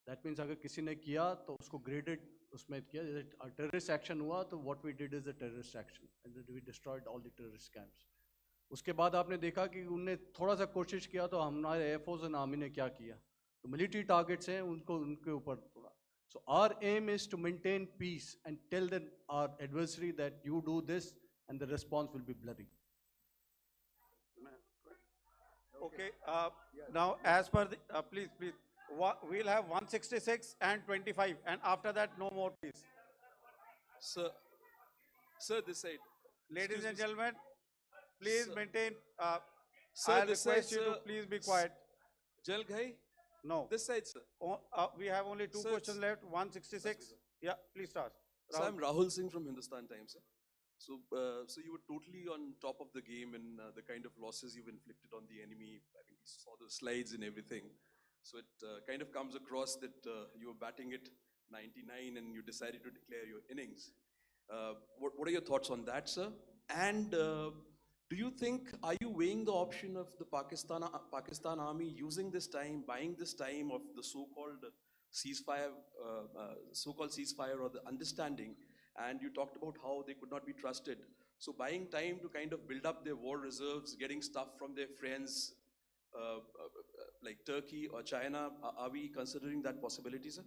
That means अगर किसी ने किया तो उसको graded उसमें किया, जैसे terrorist action हुआ तो what we did is a terrorist action and then we destroyed all the terrorist camps. उसके बाद आपने देखा कि उनने थोड़ा सा कोशिश किया तो हमारे एयरफोर्स एंड आर्मी ने क्या किया, तो मिलिट्री टारगेट्स हैं उनको उनके ऊपर थोड़ा। So our aim is to maintain peace and tell our adversary that you do this and the response will be bloody. Okay, now as per the, please, we'll have 166 and 25 and after that no more please. Sir, this side. Ladies Excuse and me, gentlemen, please Sir. maintain, Sir, I'll this side, request you to sir. please be quiet. Jal Ghai, No, this side, sir. we have only two Sir, questions left, 166. Yeah, please start. So I'm Rahul Singh from Hindustan Times, sir. So, so you were totally on top of the game in the kind of losses you've inflicted on the enemy. I mean, we saw the slides and everything. So it kind of comes across that you were batting it 99 and you decided to declare your innings. What are your thoughts on that, sir? And do you think, are you weighing the option of the Pakistan army using this time, buying this time of the so-called ceasefire, or the understanding? And you talked about how they could not be trusted. So buying time to kind of build up their war reserves, getting stuff from their friends like Turkey or China, are we considering that possibility, sir?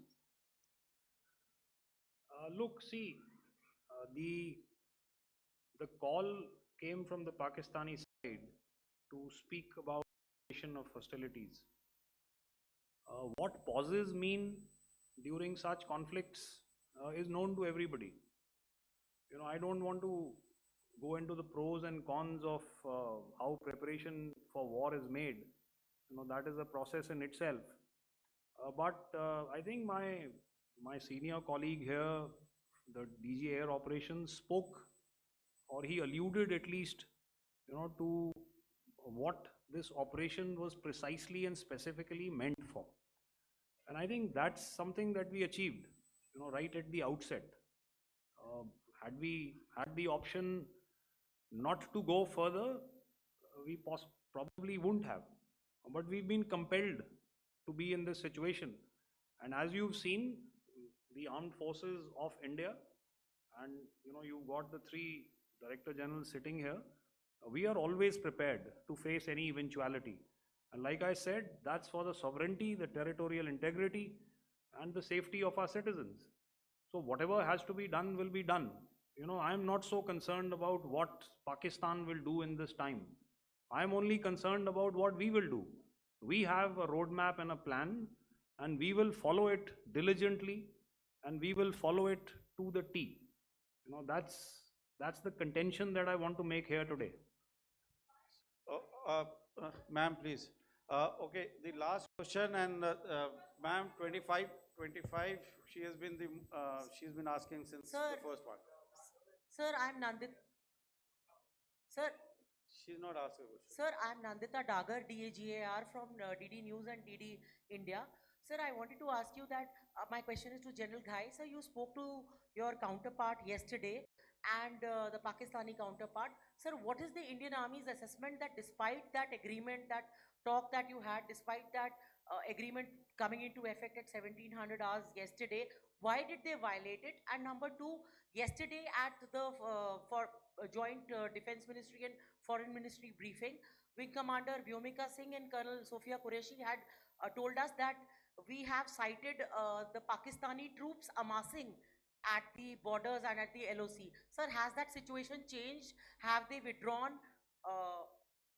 Look, see, the call came from the Pakistani side to speak about of hostilities. What pauses mean during such conflicts is known to everybody. You know, I don't want to go into the pros and cons of how preparation for war is made. You know, that is a process in itself. But I think my senior colleague here, the DG Air Operations, spoke, or he alluded at least, you know, to what this operation was precisely and specifically meant for. And I think that's something that we achieved, you know, right at the outset. Had we had the option not to go further, we probably wouldn't have. But we've been compelled to be in this situation. And as you've seen, the armed forces of India, and you know, you've got the three Director Generals sitting here, we are always prepared to face any eventuality. And like I said, that's for the sovereignty, the territorial integrity, and the safety of our citizens. So whatever has to be done will be done. You know, I'm not so concerned about what Pakistan will do in this time. I'm only concerned about what we will do. We have a roadmap and a plan, and we will follow it diligently, and we will follow it to the T. You know, that's the contention that I want to make here today. Ma'am, please. Okay, the last question, and ma'am, 25, she's been asking since Sir. the first one. Sir, I'm Nandita. Sir, She's not asking a question. Sir, I'm Nandita Dagar, DAGAR from DD News and DD India. Sir, I wanted to ask you that my question is to General Ghai. Sir, you spoke to your counterpart yesterday and the Pakistani counterpart. Sir, what is the Indian Army's assessment that despite that agreement, that talk that you had, despite that agreement coming into effect at 1700 hours yesterday, why did they violate it? And number two, yesterday at the joint Defense Ministry and Foreign Ministry briefing, Wing Commander Vyomika Singh and Colonel Sophia Qureshi had told us that we have cited the Pakistani troops amassing at the borders and at the LOC. Sir, has that situation changed? Have they withdrawn?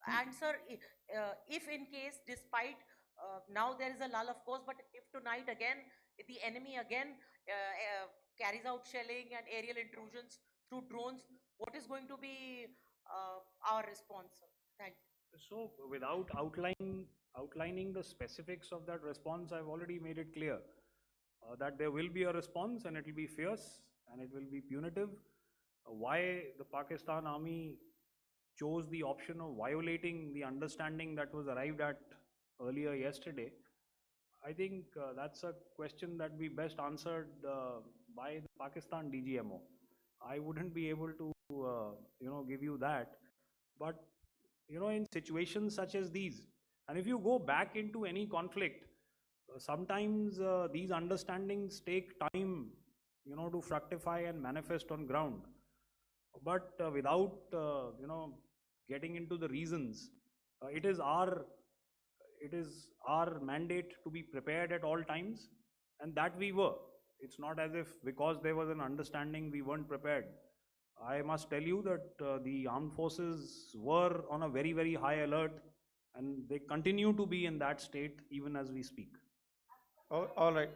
And sir, if in case, despite now there is a lull, of course, but if tonight again, if the enemy again carries out shelling and aerial intrusions through drones, what is going to be our response, sir? Thank you. So without outlining the specifics of that response, I've already made it clear that there will be a response and it will be fierce and it will be punitive. Why the Pakistan Army chose the option of violating the understanding that was arrived at earlier yesterday, I think that's a question that we best answered by the Pakistan DGMO. I wouldn't be able to, give you that. But, in situations such as these, and if you go back into any conflict, sometimes these understandings take time, to fructify and manifest on ground. But without, getting into the reasons, it is our mandate to be prepared at all times, and that we were. It's not as if because there was an understanding we weren't prepared. I must tell you that the armed forces were on a very, very high alert, and they continue to be in that state even as we speak. All right.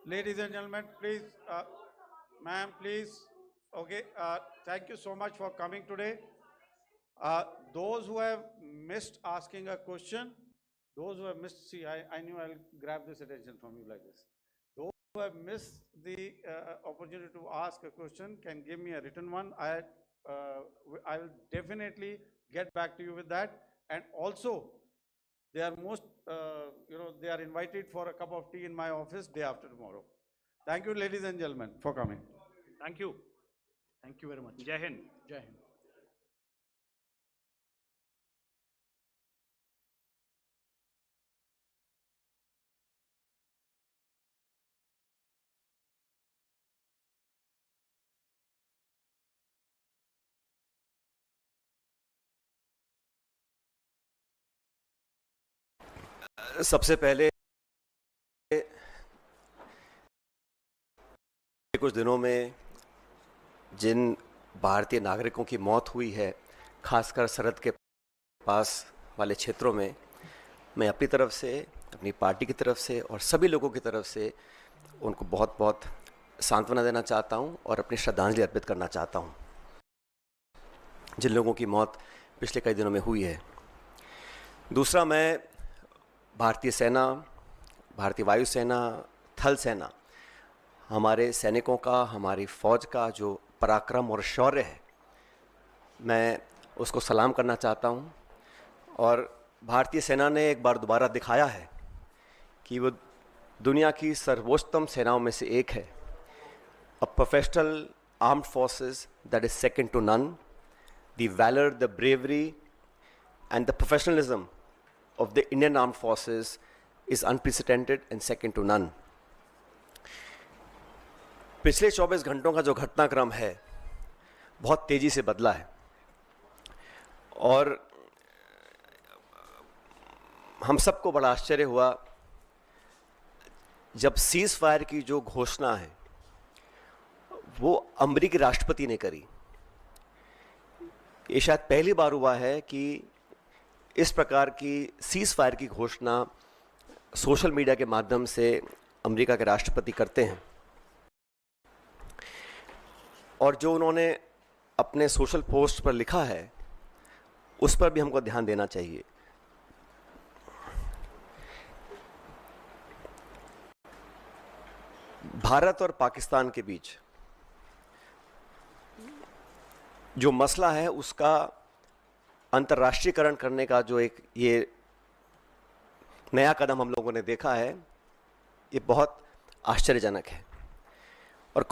Ladies and gentlemen, please, ma'am, please. Okay, thank you so much for coming today. Those who have missed asking a question, see, I knew I'll grab this attention from you like this. Those who have missed the opportunity to ask a question can give me a written one. I will definitely get back to you with that. And also, they are they are invited for a cup of tea in my office day after tomorrow. Thank you, ladies and gentlemen, for coming. Thank you. Thank you very much. Jai Hind. Jai Hind. सबसे पहले कुछ दिनों में जिन भारतीय नागरिकों की मौत हुई है, खासकर सरहद के पास वाले क्षेत्रों में, मैं अपनी तरफ से, अपनी पार्टी की तरफ से और सभी लोगों की तरफ से उनको बहुत बहुत सांत्वना देना चाहता हूं और अपनी श्रद्धांजलि अर्पित करना चाहता हूं जिन लोगों की मौत पिछले कई दिनों में हुई है। दूसरा, मैं भारतीय सेना, भारतीय वायुसेना, थल सेना, हमारे सैनिकों का, हमारी फ़ौज का जो पराक्रम और शौर्य है, मैं उसको सलाम करना चाहता हूं। और भारतीय सेना ने एक बार दोबारा दिखाया है कि वो दुनिया की सर्वोच्चतम सेनाओं में से एक है। A professional armed forces that is second to none. The valour, the bravery and the professionalism of the Indian Armed Forces is unprecedented and second to none. पिछले 24 घंटों का जो घटनाक्रम है बहुत तेजी से बदला है और हम सबको बड़ा आश्चर्य हुआ जब सीज फायर की जो घोषणा है वो अमेरिकी राष्ट्रपति ने करी। ये शायद पहली बार हुआ है कि इस प्रकार की सीज फायर की घोषणा सोशल मीडिया के माध्यम से अमेरिका के राष्ट्रपति करते हैं। और जो उन्होंने अपने सोशल पोस्ट पर लिखा है उस पर भी हमको ध्यान देना चाहिए। भारत और पाकिस्तान के बीच जो मसला है उसका अंतर्राष्ट्रीयकरण करने का जो एक ये नया कदम हम लोगों ने देखा है, ये बहुत आश्चर्यजनक है। और